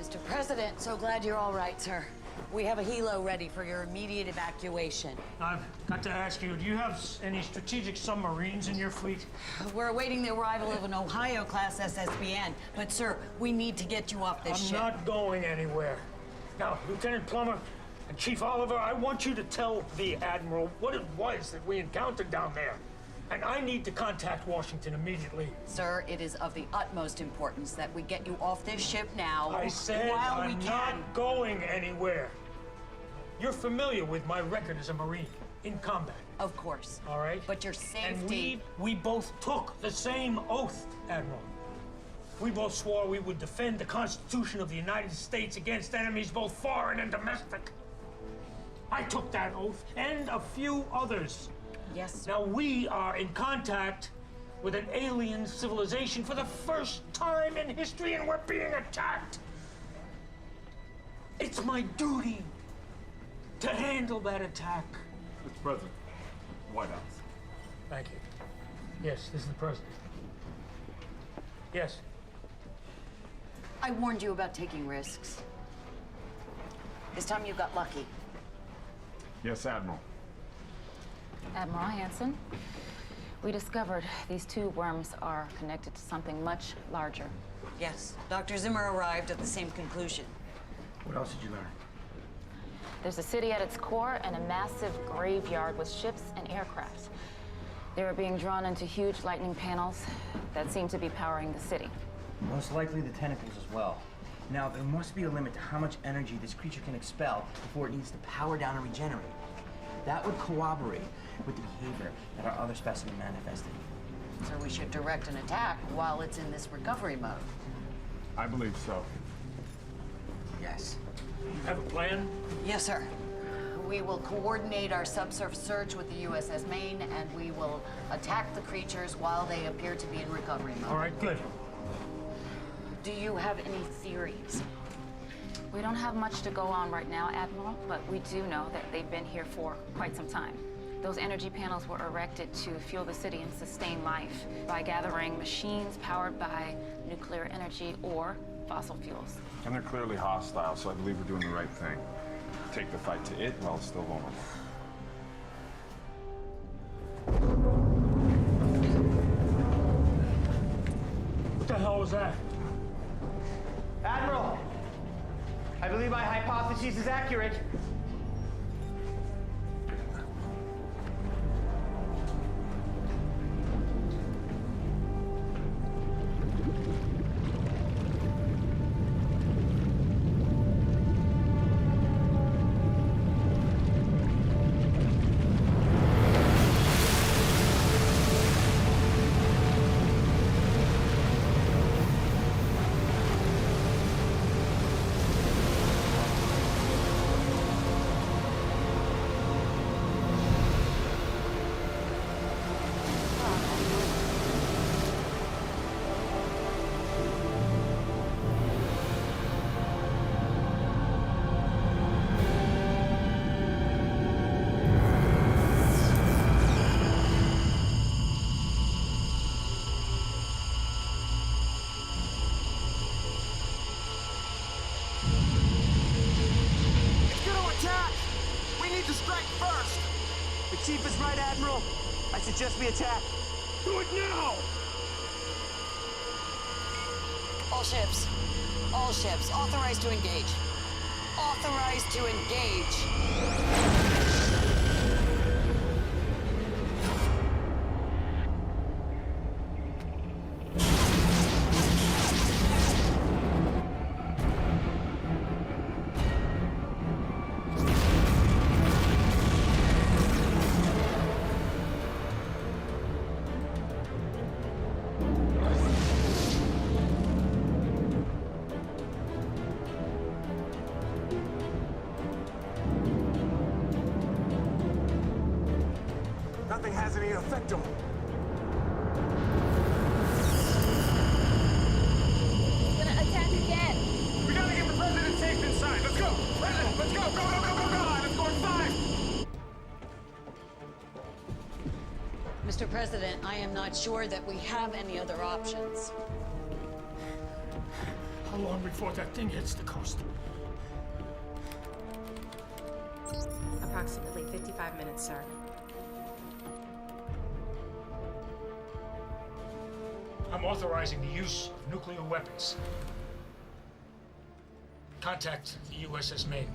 Mr. President, so glad you're all right, sir. We have a helo ready for your immediate evacuation. I've got to ask you, do you have any strategic submarines in your fleet? We're awaiting the arrival of an Ohio-class SSBN, but sir, we need to get you off this ship. I'm not going anywhere. Now, Lieutenant Plummer and Chief Oliver, I want you to tell the Admiral what it was that we encountered down there. And I need to contact Washington immediately. Sir, it is of the utmost importance that we get you off this ship now I said while we I'm can. not going anywhere. You're familiar with my record as a Marine in combat. Of course. All right? But your safety... And we both took the same oath, Admiral. We both swore we would defend the Constitution of the United States against enemies both foreign and domestic. I took that oath, and a few others. Yes, sir. Now we are in contact with an alien civilization for the first time in history, and we're being attacked. It's my duty to handle that attack. Mr. President, White House. Thank you. Yes, this is the President. Yes. I warned you about taking risks. This time you got lucky. Yes, Admiral. Admiral Hansen, we discovered these two worms are connected to something much larger. Yes, Dr. Zimmer arrived at the same conclusion. What else did you learn? There's a city at its core and a massive graveyard with ships and aircraft. They were being drawn into huge lightning panels that seem to be powering the city. Most likely the Tentacles as well. Now, there must be a limit to how much energy this creature can expel before it needs to power down and regenerate. That would corroborate with the behavior that our other specimen manifested. So we should direct an attack while it's in this recovery mode. I believe so. Yes. You have a plan? Yes, sir. We will coordinate our subsurface search with the USS Maine, and we will attack the creatures while they appear to be in recovery mode. All right, good. Do you have any theories? We don't have much to go on right now, Admiral, but we do know that they've been here for quite some time. Those energy panels were erected to fuel the city and sustain life by gathering machines powered by nuclear energy or fossil fuels. And they're clearly hostile, so I believe we're doing the right thing. Take the fight to it while it's still vulnerable. hell was that? Admiral, I believe my hypothesis is accurate. Chief is right, Admiral. I suggest we attack. Do it now! All ships, authorized to engage. Authorized to engage. Nothing has any effect on him. Gonna attack again. We gotta get the president safe inside. Let's go! President, let's go! Go, go, go, go, go! Let's go inside! Mr. President, I am not sure that we have any other options. How long before that thing hits the coast? Approximately 55 minutes, sir. I'm authorizing the use of nuclear weapons. Contact the USS Maine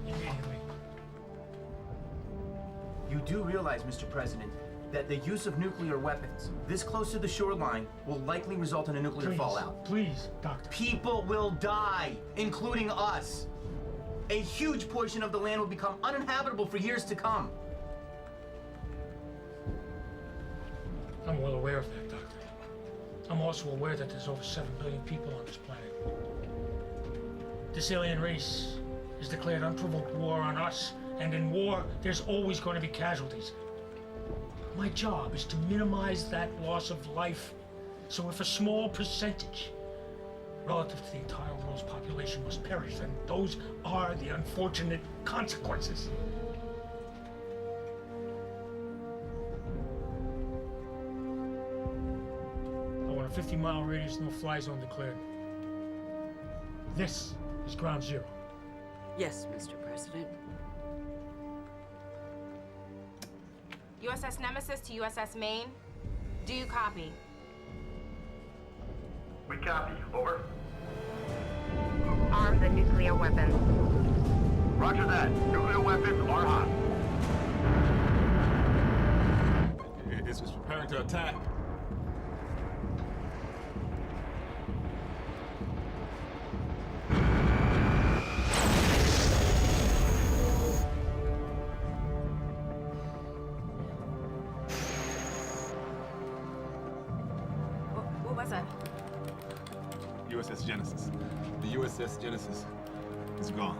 immediately. You do realize, Mr. President, that the use of nuclear weapons this close to the shoreline will likely result in a nuclear fallout. Please, Doctor. People will die, including us. A huge portion of the land will become uninhabitable for years to come. I'm well aware of that, Doctor. I'm also aware that there's over 7 billion people on this planet. This alien race has declared unprovoked war on us, and in war, there's always going to be casualties. My job is to minimize that loss of life. So if a small percentage relative to the entire world's population must perish, then those are the unfortunate consequences. I want a 50-mile radius, no-fly zone declared. This is ground zero. Yes, Mr. President. USS Nemesis to USS Maine. Do you copy? We copy. Over. Arm the nuclear weapons. Roger that. Nuclear weapons are hot. It's preparing to attack. What was that? USS Genesis. The USS Genesis is gone.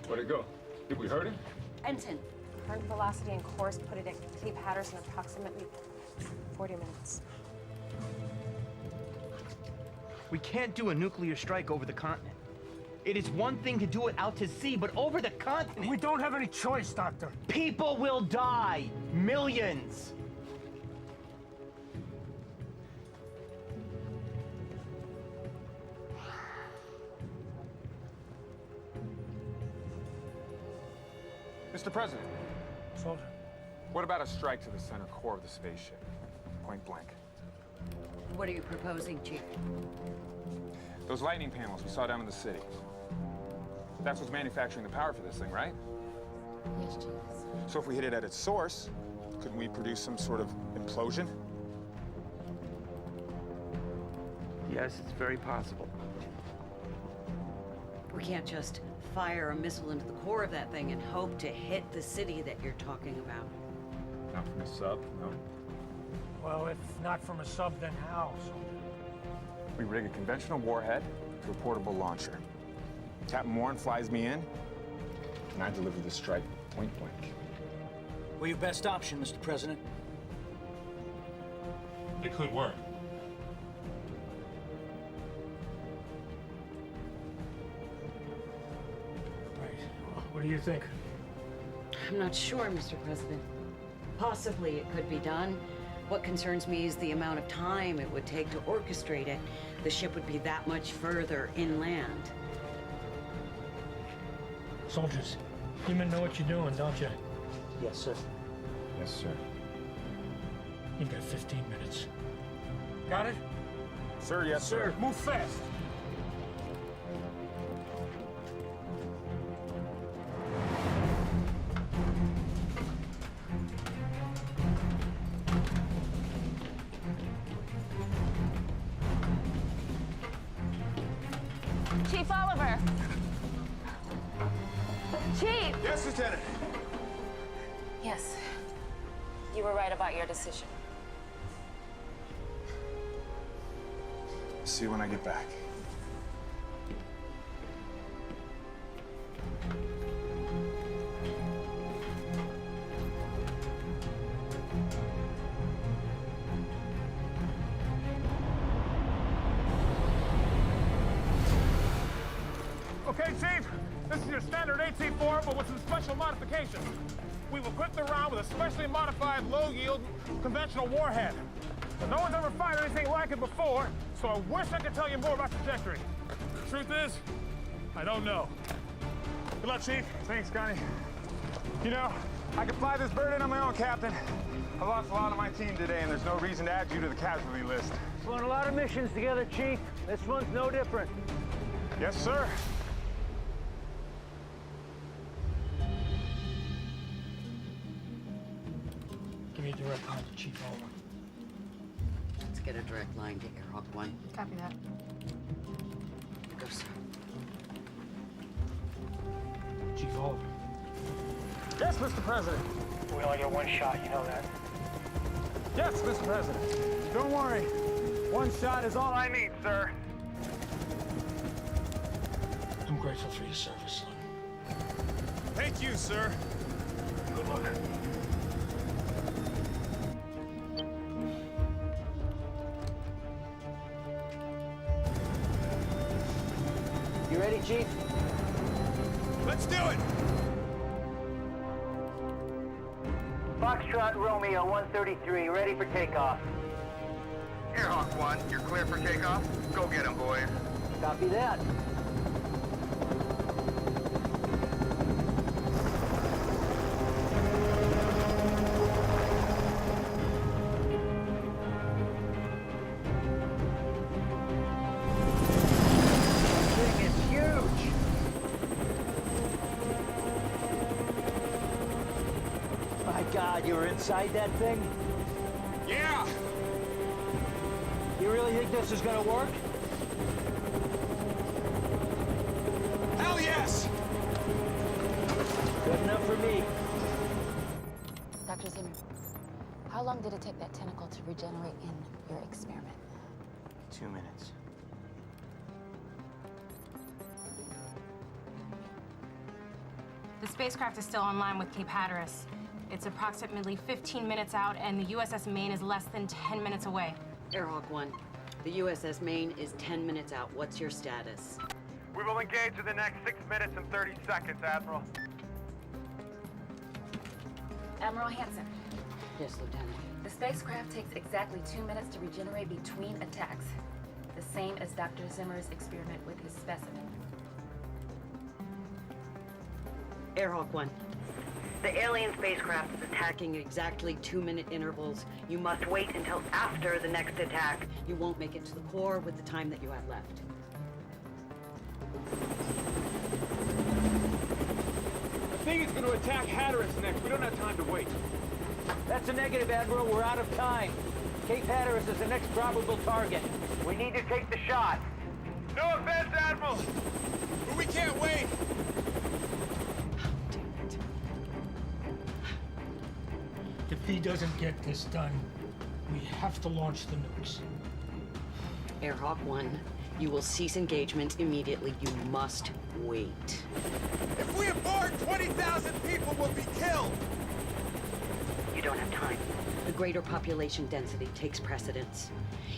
Where'd it go? Did we hurt him? Ensign. Current velocity and course put it at Cape Hatteras in approximately 40 minutes. We can't do a nuclear strike over the continent. It is one thing to do it out to sea, but over the continent... We don't have any choice, Doctor. People will die. Millions. Mr. President. Soldier. What about a strike to the center core of the spaceship? Point blank. What are you proposing, Chief? Those lightning panels we saw down in the city. That's what's manufacturing the power for this thing, right? Yes, Chief. So if we hit it at its source, couldn't we produce some sort of implosion? Yes, it's very possible. We can't just fire a missile into the core of that thing and hope to hit the city that you're talking about. Not from a sub, no. Well, if not from a sub, then how? We rig a conventional warhead to a portable launcher. Captain Warren flies me in, and I deliver the strike point blank. We're your best option, Mr. President. It could work. What do you think? I'm not sure, Mr. President. Possibly it could be done. What concerns me is the amount of time it would take to orchestrate it. The ship would be that much further inland. Soldiers, you men know what you're doing, don't you? Yes, sir. Yes, sir. You've got 15 minutes. Got it? Sir, yes, sir. Move fast. Chief Oliver! Chief! Yes, Lieutenant. Yes. You were right about your decision. See you when I get back. Okay, Chief, this is your standard AT-4, but with some special modifications. We've equipped the round with a specially modified low-yield conventional warhead. No one's ever fired anything like it before, so I wish I could tell you more about the trajectory. The truth is, I don't know. Good luck, Chief. Thanks, Connie. You know, I could fly this bird in on my own, Captain. I lost a lot of my team today, and there's no reason to add you to the casualty list. We're on a lot of missions together, Chief. This one's no different. Yes, sir. Give me a direct line to Chief Oliver. Let's get a direct line to Airhawk 1. Copy that. Go, sir. Chief Oliver. Yes, Mr. President. We only get one shot, you know that. Yes, Mr. President. Don't worry. One shot is all I need, sir. I'm grateful for your service, son. Thank you, sir. Good luck. You ready, Chief? Let's do it! Foxtrot Romeo 133, ready for takeoff. Airhawk 1, you're clear for takeoff. Go get him, boys. Copy that. God, you were inside that thing? Yeah! You really think this is gonna work? Hell yes! Good enough for me. Dr. Zimmer, how long did it take that tentacle to regenerate in your experiment? 2 minutes. The spacecraft is still online with Cape Hatteras. It's approximately 15 minutes out, and the USS Maine is less than 10 minutes away. Airhawk 1, the USS Maine is 10 minutes out. What's your status? We will engage in the next 6 minutes and 30 seconds, Admiral. Admiral Hansen, Yes, Lieutenant. the spacecraft takes exactly 2 minutes to regenerate between attacks. The same as Dr. Zimmer's experiment with his specimen. Airhawk 1, The alien spacecraft is attacking at exactly 2-minute intervals. You must wait until after the next attack. You won't make it to the core with the time that you have left. The thing is going to attack Hatteras next. We don't have time to wait. That's a negative, Admiral. We're out of time. Cape Hatteras is the next probable target. We need to take the shot. No offense, Admiral, but we can't wait. If he doesn't get this done, we have to launch the nukes. Airhawk 1, you will cease engagement immediately. You must wait. If we abort, 20,000 people will be killed. You don't have time. The greater population density takes precedence.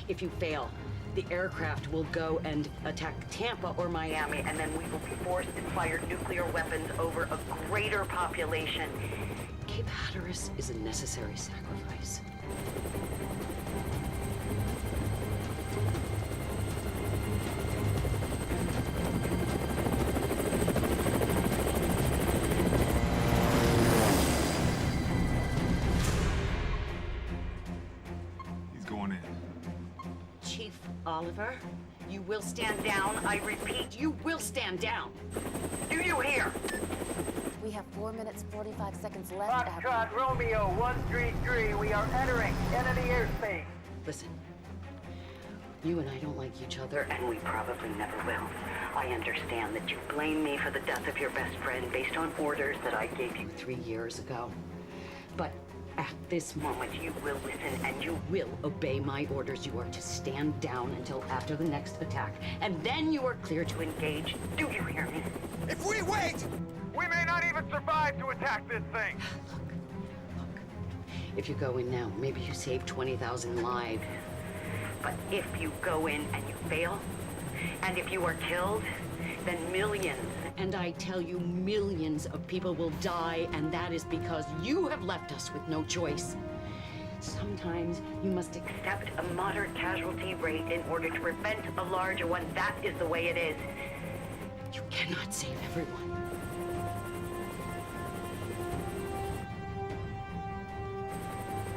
If you fail, the aircraft will go and attack Tampa or Miami, and then we will be forced to fire nuclear weapons over a greater population. Cape Hatteras is a necessary sacrifice. He's going in. Chief Oliver, you will stand down. I repeat, you will stand down. Do you hear? We have 4 minutes, 45 seconds left. Foxtrot Romeo 133, we are entering enemy airspace. Listen, you and I don't like each other, and we probably never will. I understand that you blame me for the death of your best friend based on orders that I gave you 3 years ago. But at this moment, you will listen and you will obey my orders. You are to stand down until after the next attack, and then you are clear to engage. Do you hear me? If we wait, we may not even survive to attack this thing. Look. If you go in now, maybe you save 20,000 lives. But if you go in and you fail, and if you are killed, then millions, and I tell you, millions of people will die, and that is because you have left us with no choice. Sometimes you must accept a moderate casualty rate in order to prevent a larger one. That is the way it is. You cannot save everyone.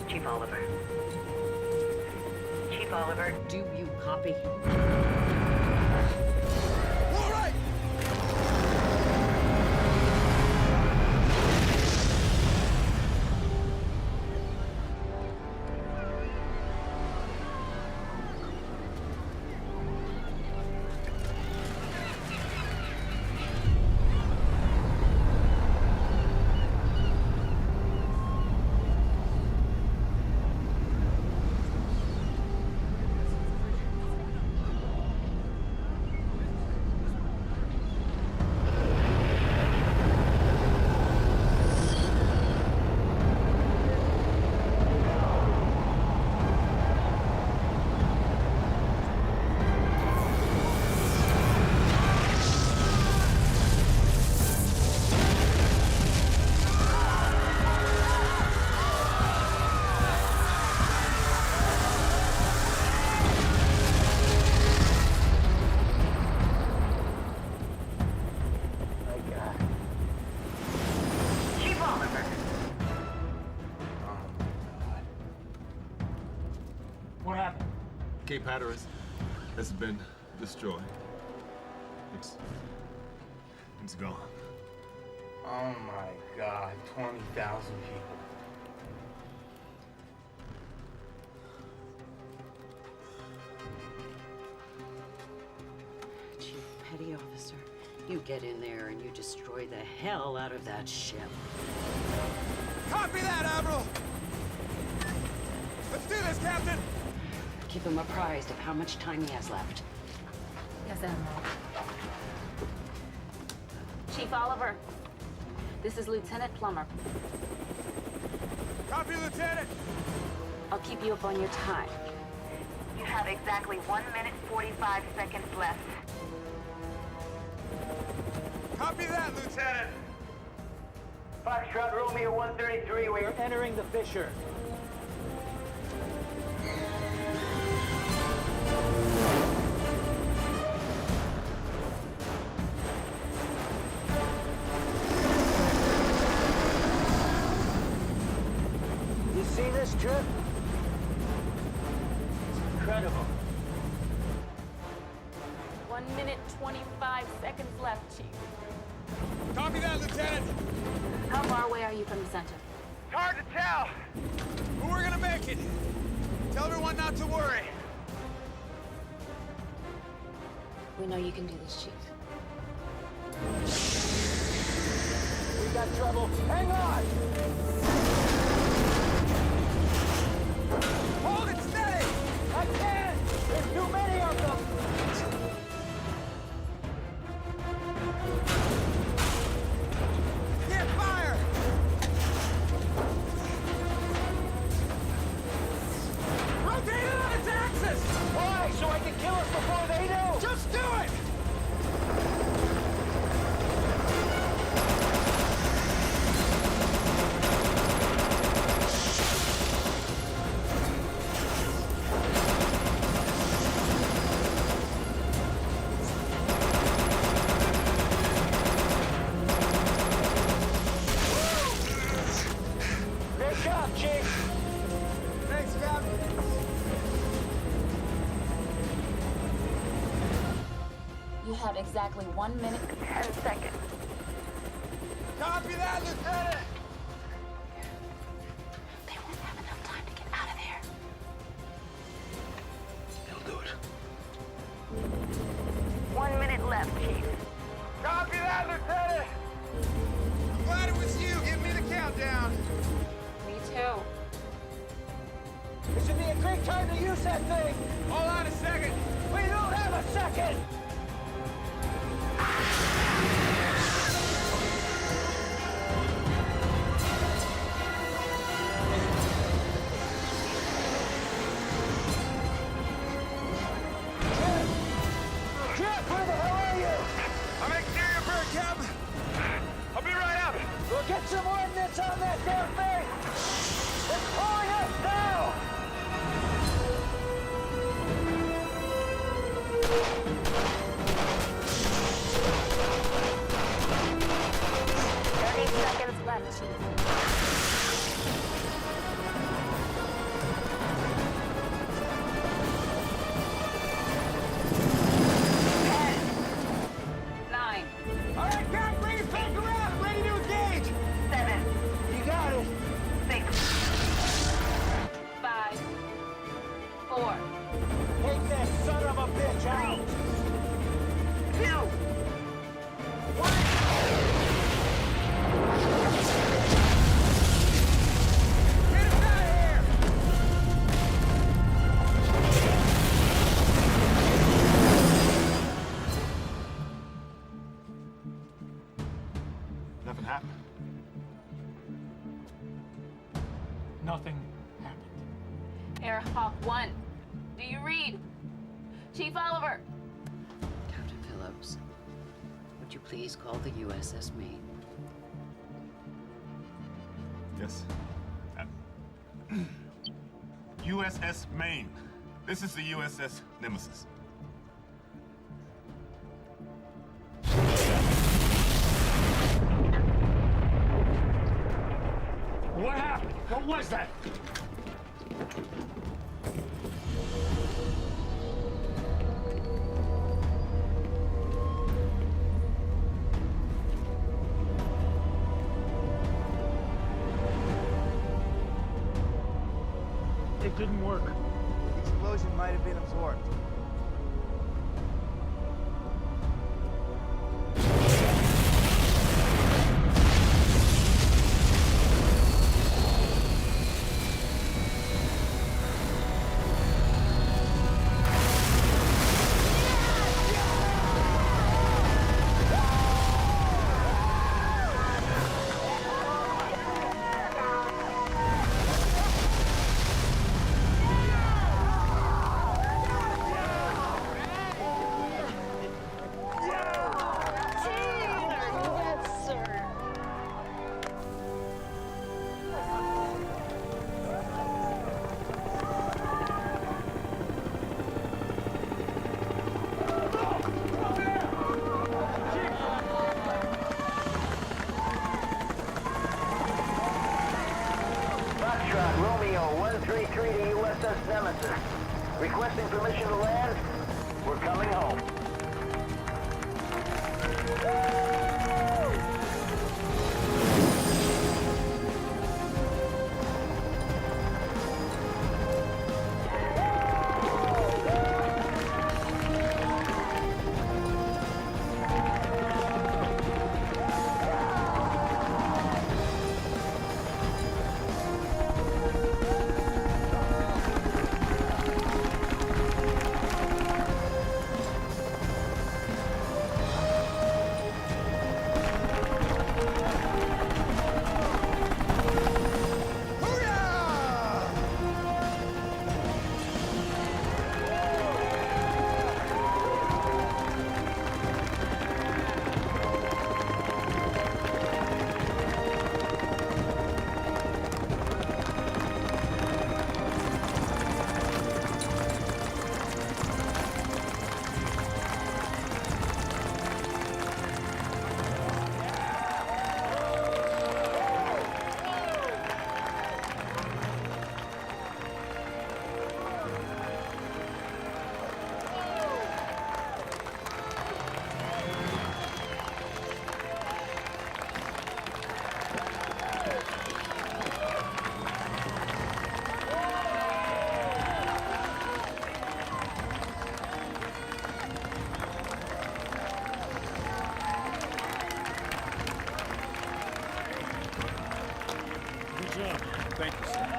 Chief Oliver. Chief Oliver, do you copy? All right! What happened? Cape Hatteras has been destroyed. It's gone. Oh my God, 20,000 people. Chief Petty Officer, you get in there and you destroy the hell out of that ship. Copy that, Admiral! Let's do this, Captain! Keep him apprised of how much time he has left. Yes, Admiral. Chief Oliver, this is Lieutenant Plummer. Copy, Lieutenant! I'll keep you up on your time. You have exactly 1 minute, 45 seconds left. Copy that, Lieutenant! Foxtrot Romeo 133, we are entering the fissure. this trip? Incredible. 1 minute, 25 seconds left, Chief. Copy that, Lieutenant. How far away are you from the center? It's hard to tell. But we're gonna make it. Tell everyone not to worry. We know you can do this, Chief. We got trouble. Hang on! Hold it steady! I can't! There's too many of them! Can't fire! Rotate it on its axis! Why? So I can kill us before they do? Just do it! Great job, Chief! Thanks, Captain. You have exactly 1 minute, 10 seconds. Copy that, Lieutenant! They won't have enough time to get out of there. He'll do it. 1 minute left, Chief. Copy that, Lieutenant! I'm glad it was you. Give me the countdown. Me too. This would be a great time to use that thing! Hold on a second. We don't have a second! Jeff, where the hell are you? I'm exterior bird, Captain. I'll be right up. We'll get some ordnance on that damn thing! It's pulling us down! Seconds left, Chief. Nine. All right, Cap, bring it back around. I'm ready to engage. 7, You got it! 6, 5, 4, Take that son of a bitch out! 2, Get us out of here. Nothing happened. Nothing happened. Air Hawk 1. Do you read? Chief Oliver. Captain Phillips, would you please call the USS Maine? Yes. USS Maine. This is the USS Nemesis. What happened? What was that? It didn't work. The explosion might have been absorbed. USS Nemesis. Requesting permission to land. We're coming home. Thank you, sir.